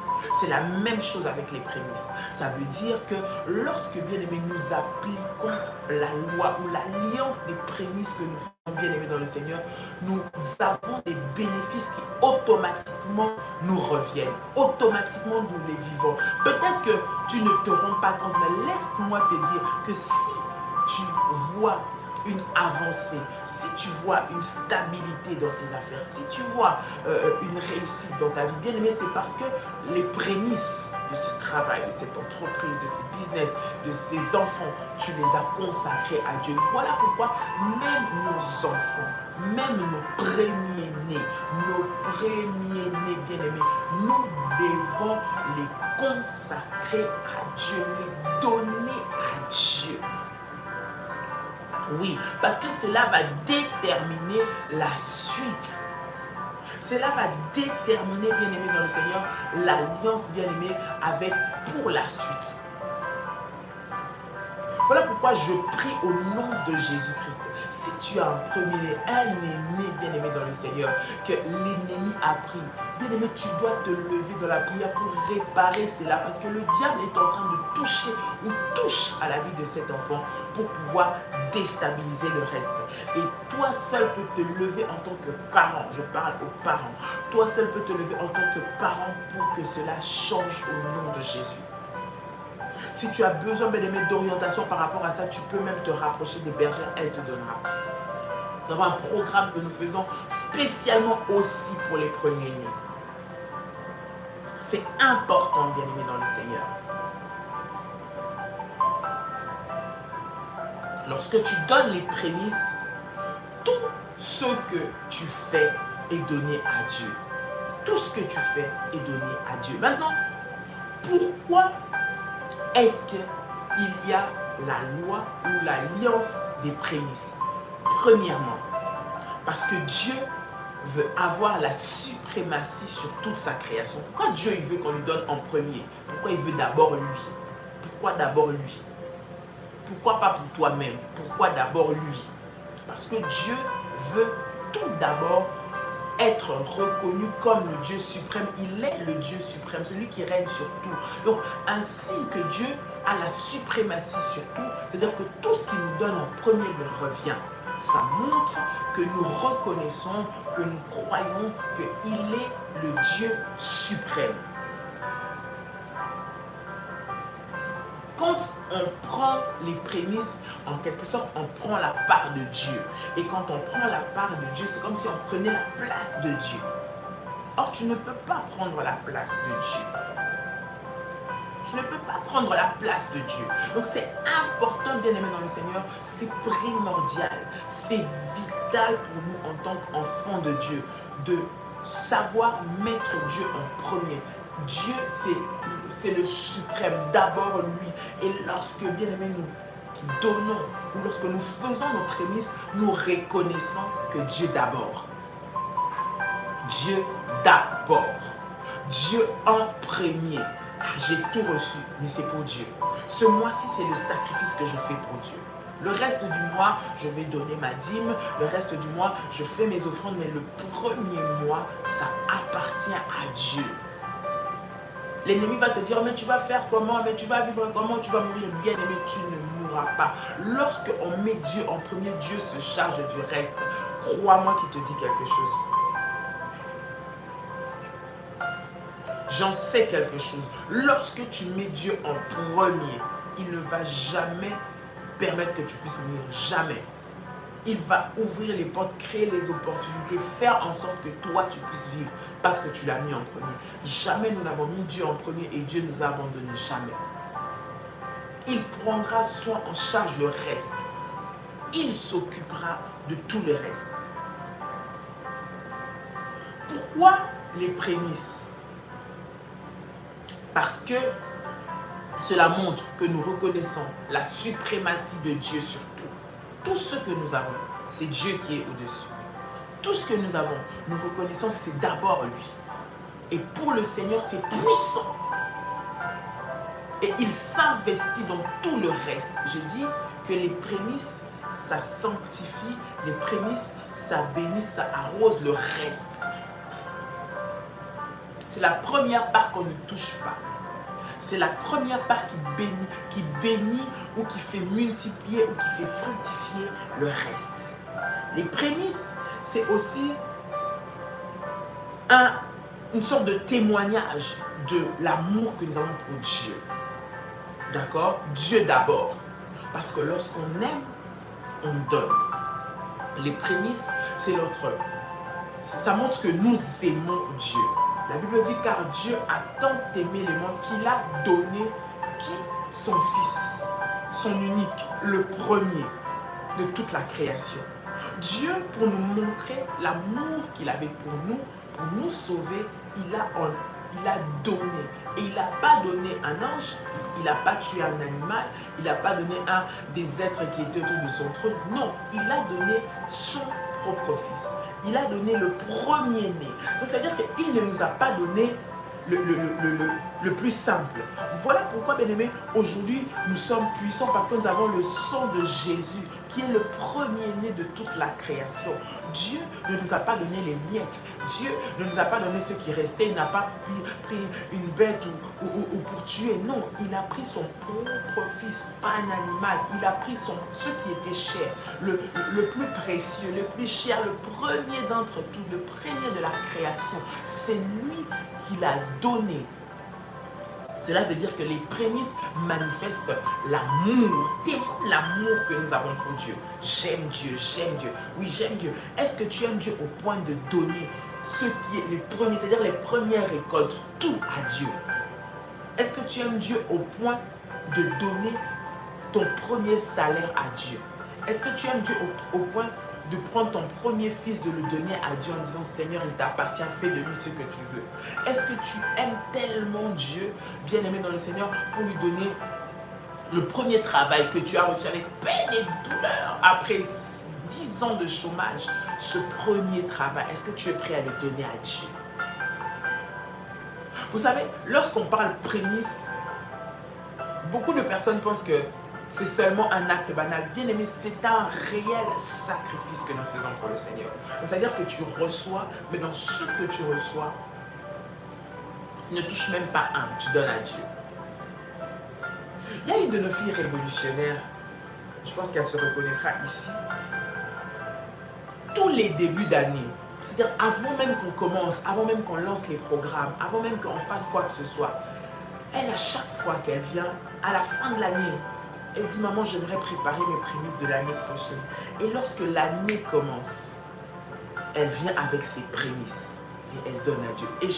C'est la même chose avec les prémices. Ça veut dire que lorsque, bien aimé, nous appliquons la loi ou l'alliance des prémices que nous faisons, bien aimé dans le Seigneur, nous avons des bénéfices qui automatiquement nous reviennent. Automatiquement nous les vivons. Peut-être que tu ne te rends pas compte, mais laisse-moi te dire que si tu vois une avancée, si tu vois une stabilité dans tes affaires, si tu vois une réussite dans ta vie, bien aimé, c'est parce que les prémices de ce travail, de cette entreprise, de ce business, de ces enfants, tu les as consacrés à Dieu. Voilà pourquoi même nos enfants, même nos premiers-nés, bien aimés, nous devons les consacrer à Dieu, les donner à Dieu. Oui, parce que cela va déterminer la suite. Cela va déterminer, bien aimé dans le Seigneur, l'alliance, bien aimé, avec pour la suite. Voilà pourquoi je prie au nom de Jésus-Christ. Si tu as un premier-né, un aîné bien-aimé dans le Seigneur, que l'ennemi a pris, bien-aimé, tu dois te lever dans la prière pour réparer cela. Parce que le diable est en train de toucher ou touche à la vie de cet enfant pour pouvoir déstabiliser le reste. Et toi seul peux te lever en tant que parent. Je parle aux parents. Toi seul peux te lever en tant que parent pour que cela change au nom de Jésus. Si tu as besoin d'orientation par rapport à ça, tu peux même te rapprocher des bergères, elle te donnera. Nous avons un programme que nous faisons spécialement aussi pour les premiers-nés. C'est important, bien-aimé dans le Seigneur. Lorsque tu donnes les prémices, tout ce que tu fais est donné à Dieu. Tout ce que tu fais est donné à Dieu. Maintenant, pourquoi est-ce qu'il y a la loi ou l'alliance des prémices? Premièrement, parce que Dieu veut avoir la suprématie sur toute sa création. Pourquoi Dieu il veut qu'on lui donne en premier? Pourquoi il veut d'abord lui? Pourquoi d'abord lui? Pourquoi pas pour toi-même? Pourquoi d'abord lui? Parce que Dieu veut tout d'abord être reconnu comme le Dieu suprême. Il est le Dieu suprême, celui qui règne sur tout. Donc, ainsi que Dieu a la suprématie sur tout, c'est-à-dire que tout ce qu'il nous donne en premier lui revient. Ça montre que nous reconnaissons, que nous croyons qu'il est le Dieu suprême. Quand on prend les prémices, en quelque sorte, on prend la part de Dieu. Et quand on prend la part de Dieu, c'est comme si on prenait la place de Dieu. Or, tu ne peux pas prendre la place de Dieu. Tu ne peux pas prendre la place de Dieu. Donc, c'est important, bien aimé dans le Seigneur. C'est primordial. C'est vital pour nous en tant qu'enfants de Dieu de savoir mettre Dieu en premier. Dieu, c'est le suprême, d'abord lui. Et lorsque, bien aimé, nous donnons, ou lorsque nous faisons nos prémices, nous reconnaissons que Dieu d'abord. Dieu d'abord. Dieu en premier. Ah, j'ai tout reçu, mais c'est pour Dieu. Ce mois-ci, c'est le sacrifice que je fais pour Dieu. Le reste du mois, je vais donner ma dîme. Le reste du mois, je fais mes offrandes. Mais le premier mois, ça appartient à Dieu. L'ennemi va te dire, mais tu vas faire comment, mais tu vas vivre comment, tu vas mourir. Bien aimé, tu ne mourras pas. Lorsqu'on met Dieu en premier, Dieu se charge du reste. Crois-moi qu'il te dit quelque chose. J'en sais quelque chose. Lorsque tu mets Dieu en premier, il ne va jamais permettre que tu puisses mourir. Jamais. Il va ouvrir les portes, créer les opportunités, faire en sorte que toi tu puisses vivre parce que tu l'as mis en premier. Jamais nous n'avons mis Dieu en premier et Dieu nous a abandonnés. Jamais. Il prendra soin en charge le reste. Il s'occupera de tout le reste. Pourquoi les prémices? Parce que cela montre que nous reconnaissons la suprématie de Dieu sur tout. Tout ce que nous avons, c'est Dieu qui est au-dessus. Tout ce que nous avons, nous reconnaissons, c'est d'abord lui. Et pour le Seigneur, c'est puissant. Et il s'investit dans tout le reste. J'ai dit que les prémices, ça sanctifie. Les prémices, ça bénit, ça arrose le reste. C'est la première part qu'on ne touche pas. C'est la première part qui bénit ou qui fait multiplier ou qui fait fructifier le reste. Les prémices, c'est aussi une sorte de témoignage de l'amour que nous avons pour Dieu. D'accord? Dieu d'abord. Parce que lorsqu'on aime, on donne. Les prémices, c'est ça montre que nous aimons Dieu. La Bible dit car Dieu a tant aimé le monde qu'il a donné son Fils, son unique, le premier de toute la création. Dieu, pour nous montrer l'amour qu'il avait pour nous sauver, il a donné. Et il n'a pas donné un ange, il n'a pas tué un animal, il n'a pas donné un des êtres qui étaient autour de son trône. Non, il a donné son propre Fils. Il a donné le premier-né. Donc, ça veut dire qu'il ne nous a pas donné le plus simple. Voilà pourquoi, bien-aimés, aujourd'hui, nous sommes puissants parce que nous avons le sang de Jésus qui est le premier-né de toute la création. Dieu ne nous a pas donné les miettes. Dieu ne nous a pas donné ce qui restait. Il n'a pas pris une bête ou pour tuer. Non, il a pris son propre Fils, pas un animal. Il a pris ce qui était cher, le plus précieux, le plus cher, le premier d'entre tous, le premier de la création. C'est lui qui l'a donné. Cela veut dire que les prémices manifestent l'amour, témoignent l'amour que nous avons pour Dieu. J'aime Dieu, j'aime Dieu. Oui, j'aime Dieu. Est-ce que tu aimes Dieu au point de donner ce qui est les premiers, c'est-à-dire les premières récoltes, tout à Dieu? Est-ce que tu aimes Dieu au point de donner ton premier salaire à Dieu? Est-ce que tu aimes Dieu au point de prendre ton premier fils, de le donner à Dieu en disant Seigneur, il t'appartient, fais de lui ce que tu veux? Est-ce que tu aimes tellement Dieu, bien aimé dans le Seigneur, pour lui donner le premier travail que tu as reçu avec peine et douleur après 10 ans de chômage? Ce premier travail, est-ce que tu es prêt à le donner à Dieu? Vous savez, lorsqu'on parle prémisse, beaucoup de personnes pensent que c'est seulement un acte banal. Bien aimé, c'est un réel sacrifice que nous faisons pour le Seigneur. C'est-à-dire que tu reçois, mais dans ce que tu reçois, ne touche même pas un, tu donnes à Dieu. Il y a une de nos filles révolutionnaires, je pense qu'elle se reconnaîtra ici. Tous les débuts d'année, c'est-à-dire avant même qu'on commence, avant même qu'on lance les programmes, avant même qu'on fasse quoi que ce soit, elle, à chaque fois qu'elle vient, à la fin de l'année, elle dit, maman, j'aimerais préparer mes prémices de l'année prochaine. Et lorsque l'année commence, elle vient avec ses prémices et elle donne à Dieu. Et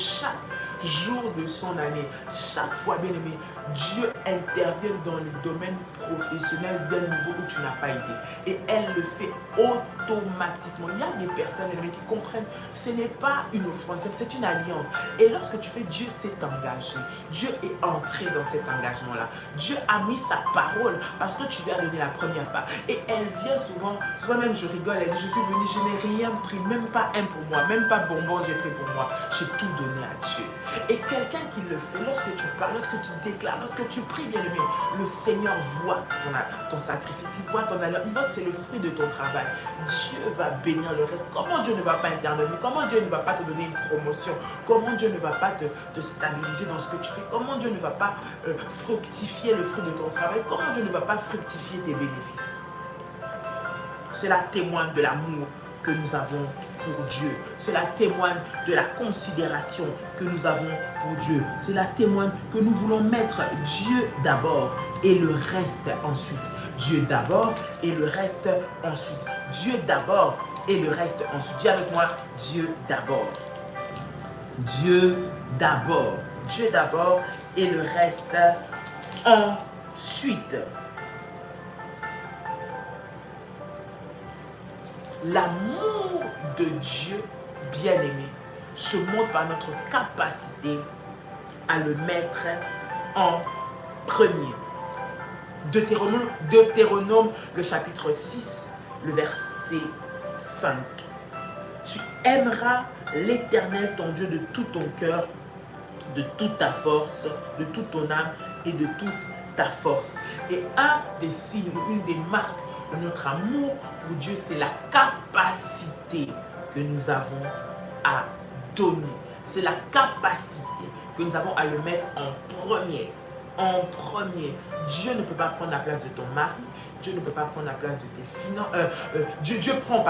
jour de son année. Chaque fois, bien aimé, Dieu intervient dans les domaines professionnels d'un niveau où tu n'as pas été. Et elle le fait automatiquement. Il y a des personnes, bien aimé, qui comprennent que ce n'est pas une offrande, c'est une alliance. Et lorsque tu fais, Dieu s'est engagé. Dieu est entré dans cet engagement-là. Dieu a mis sa parole parce que tu lui as donné la première part. Et elle vient souvent même je rigole, elle dit, je suis venue, je n'ai rien pris, même pas un pour moi, même pas bonbon j'ai pris pour moi. J'ai tout donné à Dieu. Et quelqu'un qui le fait, lorsque tu parles, lorsque tu déclares, lorsque tu pries, bien aimé, le Seigneur voit ton sacrifice, il voit ton alliance, il voit que c'est le fruit de ton travail. Dieu va bénir le reste. Comment Dieu ne va pas intervenir? Comment Dieu ne va pas te donner une promotion? Comment Dieu ne va pas te stabiliser dans ce que tu fais? Comment Dieu ne va pas fructifier le fruit de ton travail? Comment Dieu ne va pas fructifier tes bénéfices? Cela témoigne de l'amour que nous avons pour Dieu. Cela témoigne de la considération que nous avons pour Dieu. Cela témoigne que nous voulons mettre Dieu d'abord et le reste ensuite. Dieu d'abord et le reste ensuite. Dieu d'abord et le reste ensuite. Dis avec moi, Dieu d'abord. Dieu d'abord. Dieu d'abord et le reste ensuite. L'amour de Dieu, bien-aimé, se montre par notre capacité à le mettre en premier. Deutéronome, le chapitre 6, le verset 5. Tu aimeras l'Éternel, ton Dieu, de tout ton cœur, de toute ta force, de toute ton âme et de toute ta force. Et un des signes, une des marques de notre amour pour Dieu, c'est la capacité que nous avons à donner. C'est la capacité que nous avons à le mettre en premier. En premier. Dieu ne peut pas prendre la place de ton mari. Dieu ne peut pas prendre la place de tes finances. Dieu prend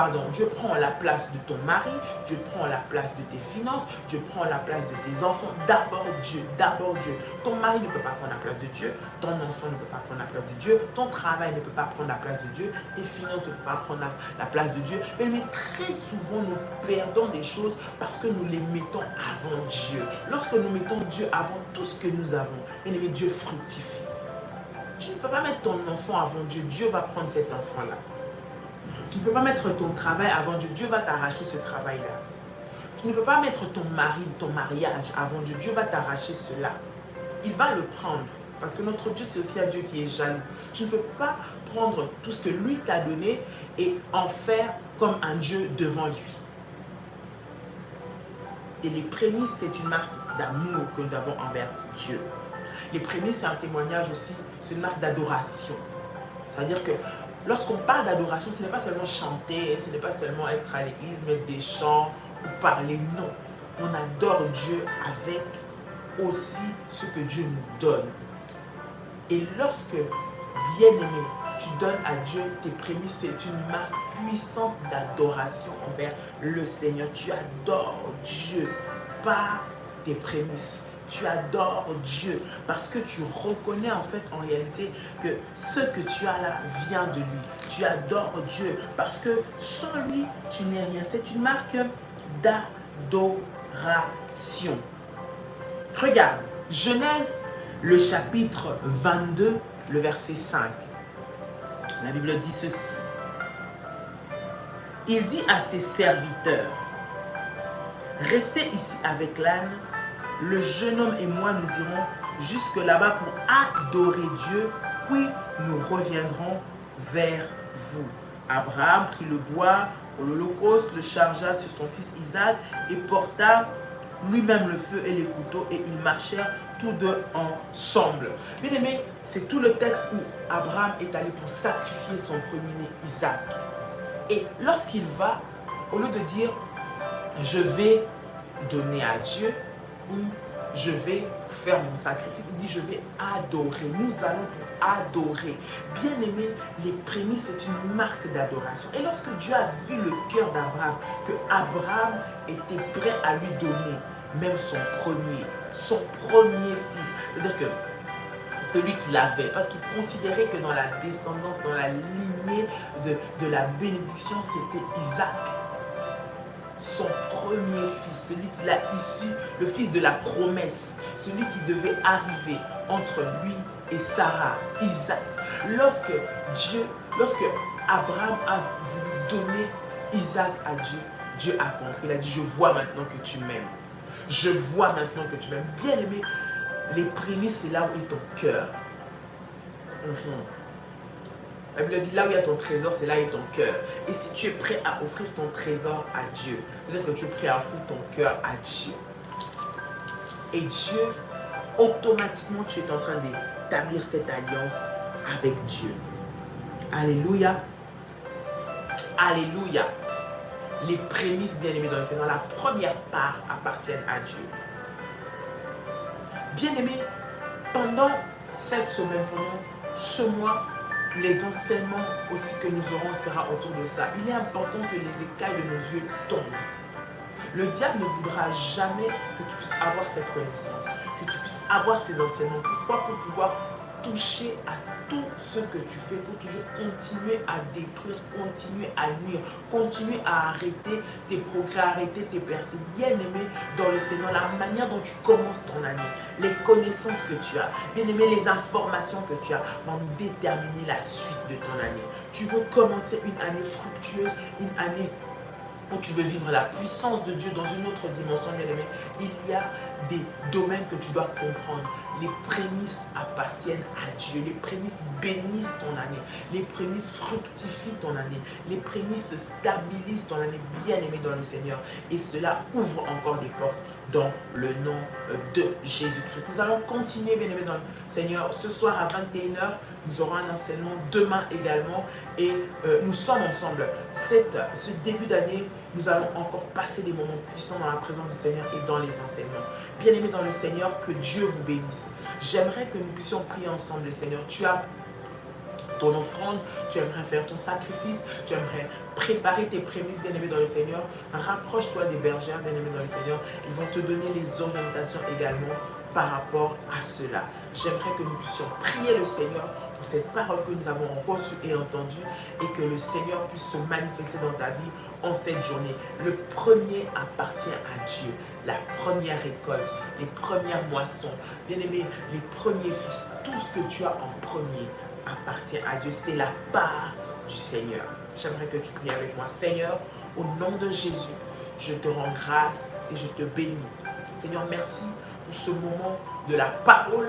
la place de ton mari. Dieu prend la place de tes finances. Dieu prend la place de tes enfants. D'abord Dieu. D'abord Dieu. Ton mari ne peut pas prendre la place de Dieu. Ton enfant ne peut pas prendre la place de Dieu. Ton travail ne peut pas prendre la place de Dieu. Tes finances ne peuvent pas prendre la place de Dieu. Mais très souvent, nous perdons des choses parce que nous les mettons avant Dieu. Lorsque nous mettons Dieu avant tout ce que nous avons, Dieu fructifie. Tu ne peux pas mettre ton enfant avant Dieu. Dieu va prendre cet enfant-là. Tu ne peux pas mettre ton travail avant Dieu. Dieu va t'arracher ce travail-là. Tu ne peux pas mettre ton mari, ton mariage avant Dieu. Dieu va t'arracher cela. Il va le prendre. Parce que notre Dieu, c'est aussi un Dieu qui est jaloux. Tu ne peux pas prendre tout ce que lui t'a donné et en faire comme un Dieu devant lui. Et les prémices, c'est une marque d'amour que nous avons envers Dieu. Les prémices, c'est un témoignage aussi, c'est une marque d'adoration. C'est-à-dire que lorsqu'on parle d'adoration, ce n'est pas seulement chanter, ce n'est pas seulement être à l'église, mettre des chants ou parler, non. On adore Dieu avec aussi ce que Dieu nous donne. Et lorsque, bien-aimé, tu donnes à Dieu tes prémices, c'est une marque puissante d'adoration envers le Seigneur. Tu adores Dieu par tes prémices. Tu adores Dieu parce que tu reconnais en fait en réalité que ce que tu as là vient de lui. Tu adores Dieu parce que sans lui, tu n'es rien. C'est une marque d'adoration. Regarde, Genèse, le chapitre 22, le verset 5. La Bible dit ceci. Il dit à ses serviteurs, restez ici avec l'âne. Le jeune homme et moi, nous irons jusque là-bas pour adorer Dieu, puis nous reviendrons vers vous. Abraham prit le bois pour l'holocauste, le chargea sur son fils Isaac et porta lui-même le feu et les couteaux et ils marchèrent tous deux ensemble. Bien aimé, c'est tout le texte où Abraham est allé pour sacrifier son premier-né Isaac. Et lorsqu'il va, au lieu de dire « je vais donner à Dieu », où je vais faire mon sacrifice, il dit je vais adorer, nous allons pour adorer. Bien aimé, les prémices c'est une marque d'adoration. Et lorsque Dieu a vu le cœur d'Abraham, que Abraham était prêt à lui donner même son premier fils, c'est-à-dire que celui qu'il avait, parce qu'il considérait que dans la descendance, dans la lignée de la bénédiction, c'était Isaac. son premier fils, celui qu'il a issu, le fils de la promesse, celui qui devait arriver entre lui et Sarah, Isaac. Lorsque Abraham a voulu donner Isaac à Dieu, Dieu a compris. Il a dit, je vois maintenant que tu m'aimes. Je vois maintenant que tu m'aimes. Bien aimé, les prémices, c'est là où est ton cœur. La Bible dit, là où il y a ton trésor, c'est là où est ton cœur. Et si tu es prêt à offrir ton trésor à Dieu, c'est-à-dire que tu es prêt à offrir ton cœur à Dieu. Et Dieu, automatiquement, tu es en train d'établir cette alliance avec Dieu. Alléluia. Alléluia. Les prémices, bien aimés dans le Seigneur, la première part appartiennent à Dieu. Bien aimés, pendant cette semaine, pendant ce mois, les enseignements aussi que nous aurons sera autour de ça. Il est important que les écailles de nos yeux tombent. Le diable ne voudra jamais que tu puisses avoir cette connaissance, que tu puisses avoir ces enseignements. Pourquoi? Pour pouvoir toucher à tout ce que tu fais, pour toujours continuer à détruire, continuer à nuire, continuer à arrêter tes progrès, arrêter tes percées. Bien aimé dans le Seigneur, la manière dont tu commences ton année, les connaissances que tu as, bien aimé, les informations que tu as vont déterminer la suite de ton année. Tu veux commencer une année fructueuse, une année où tu veux vivre la puissance de Dieu dans une autre dimension, bien aimé, il y a des domaines que tu dois comprendre. Les prémices appartiennent à Dieu. Les prémices bénissent ton année. Les prémices fructifient ton année. Les prémices stabilisent ton année, bien aimé dans le Seigneur. Et cela ouvre encore des portes dans le nom de Jésus-Christ. Nous allons continuer, bien aimé dans le Seigneur. Ce soir à 21h, nous aurons un enseignement, demain également. Et nous sommes ensemble. Ce début d'année, nous allons encore passer des moments puissants dans la présence du Seigneur et dans les enseignements. Bien aimé dans le Seigneur, que Dieu vous bénisse. J'aimerais que nous puissions prier ensemble, le Seigneur. Tu as ton offrande, tu aimerais faire ton sacrifice, tu aimerais préparer tes prémices, bien aimé dans le Seigneur. Rapproche-toi des bergères, bien aimé dans le Seigneur. Ils vont te donner les orientations également par rapport à cela. J'aimerais que nous puissions prier le Seigneur pour cette parole que nous avons reçue et entendue et que le Seigneur puisse se manifester dans ta vie en cette journée. Le premier appartient à Dieu. La première récolte, les premières moissons, bien aimé, les premiers fils, tout ce que tu as en premier appartient à Dieu. C'est la part du Seigneur. J'aimerais que tu pries avec moi. Seigneur, au nom de Jésus, je te rends grâce et je te bénis. Seigneur, merci pour ce moment de la parole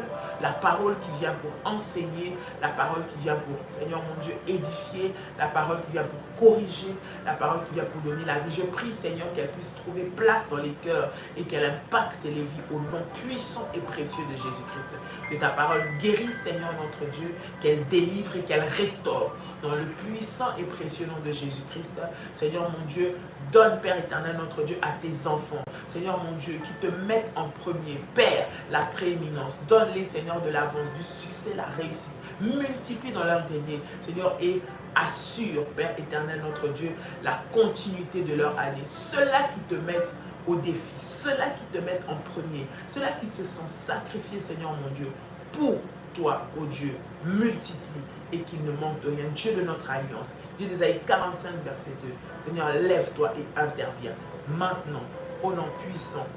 qui vient pour enseigner, la parole qui vient pour, Seigneur mon Dieu, édifier, la parole qui vient pour corriger, la parole qui vient pour donner la vie. Je prie, Seigneur, qu'elle puisse trouver place dans les cœurs et qu'elle impacte les vies au nom puissant et précieux de Jésus-Christ. Que ta parole guérisse, Seigneur notre Dieu, qu'elle délivre et qu'elle restaure dans le puissant et précieux nom de Jésus-Christ. Seigneur mon Dieu, donne, Père éternel, notre Dieu, à tes enfants, Seigneur mon Dieu, qui te mettent en premier, Père, la prééminence. Donne-les, Seigneur, de l'avance, du succès, la réussite. Multiplie dans leur dernier, Seigneur, et assure, Père éternel, notre Dieu, la continuité de leur année. Ceux-là qui te mettent au défi, ceux-là qui te mettent en premier, ceux-là qui se sont sacrifiés, Seigneur mon Dieu, pour toi, ô Dieu, multiplie et qu'il ne manque de rien. Dieu de notre alliance. Dieu d'Ésaïe 45, verset 2. Seigneur, lève-toi et interviens maintenant au nom puissant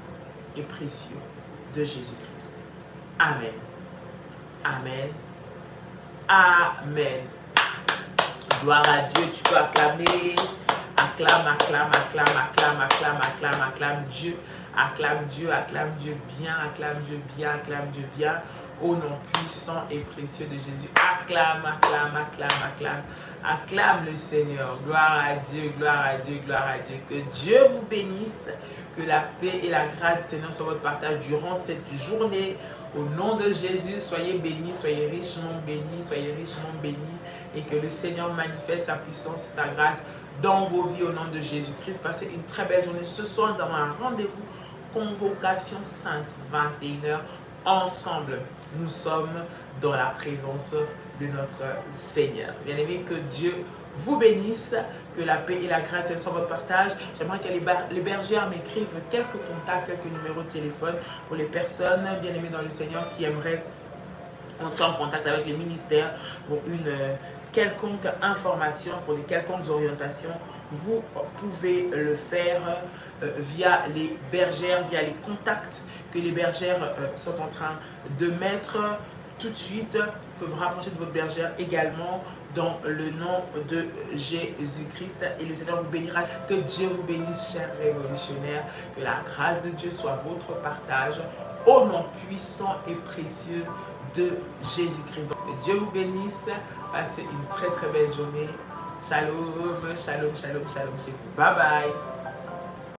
et précieux de Jésus-Christ. Amen. Amen. Amen. Gloire à Dieu. Tu peux acclamer. Acclame, acclame, acclame, acclame, acclame, acclame, acclame Dieu. Acclame Dieu bien, acclame Dieu bien, acclame Dieu bien. Au nom puissant et précieux de Jésus. Acclame, acclame, acclame, acclame. Acclame le Seigneur. Gloire à Dieu, gloire à Dieu, gloire à Dieu. Que Dieu vous bénisse. Que la paix et la grâce du Seigneur soient votre partage durant cette journée. Au nom de Jésus, soyez bénis, soyez richement bénis, soyez richement bénis. Et que le Seigneur manifeste sa puissance et sa grâce dans vos vies au nom de Jésus-Christ. Passez une très belle journée. Ce soir, nous avons un rendez-vous. Convocation sainte, 21h. Ensemble, nous sommes dans la présence de notre Seigneur. Bien aimé, que Dieu vous bénisse, que la paix et la grâce soient votre partage. J'aimerais que les bergères m'écrivent quelques contacts, quelques numéros de téléphone pour les personnes bien aimées dans le Seigneur qui aimeraient entrer en contact avec les ministères pour une quelconque information, pour des quelconques orientations, vous pouvez le faire via les bergères, via les contacts que les bergères sont en train de mettre tout de suite, que vous rapprochez de votre bergère également dans le nom de Jésus-Christ. Et le Seigneur vous bénira. Que Dieu vous bénisse, chers révolutionnaires. Que la grâce de Dieu soit votre partage au nom puissant et précieux de Jésus-Christ. Que Dieu vous bénisse. Passez une très très belle journée. Shalom, shalom, shalom, shalom chez vous. Bye bye.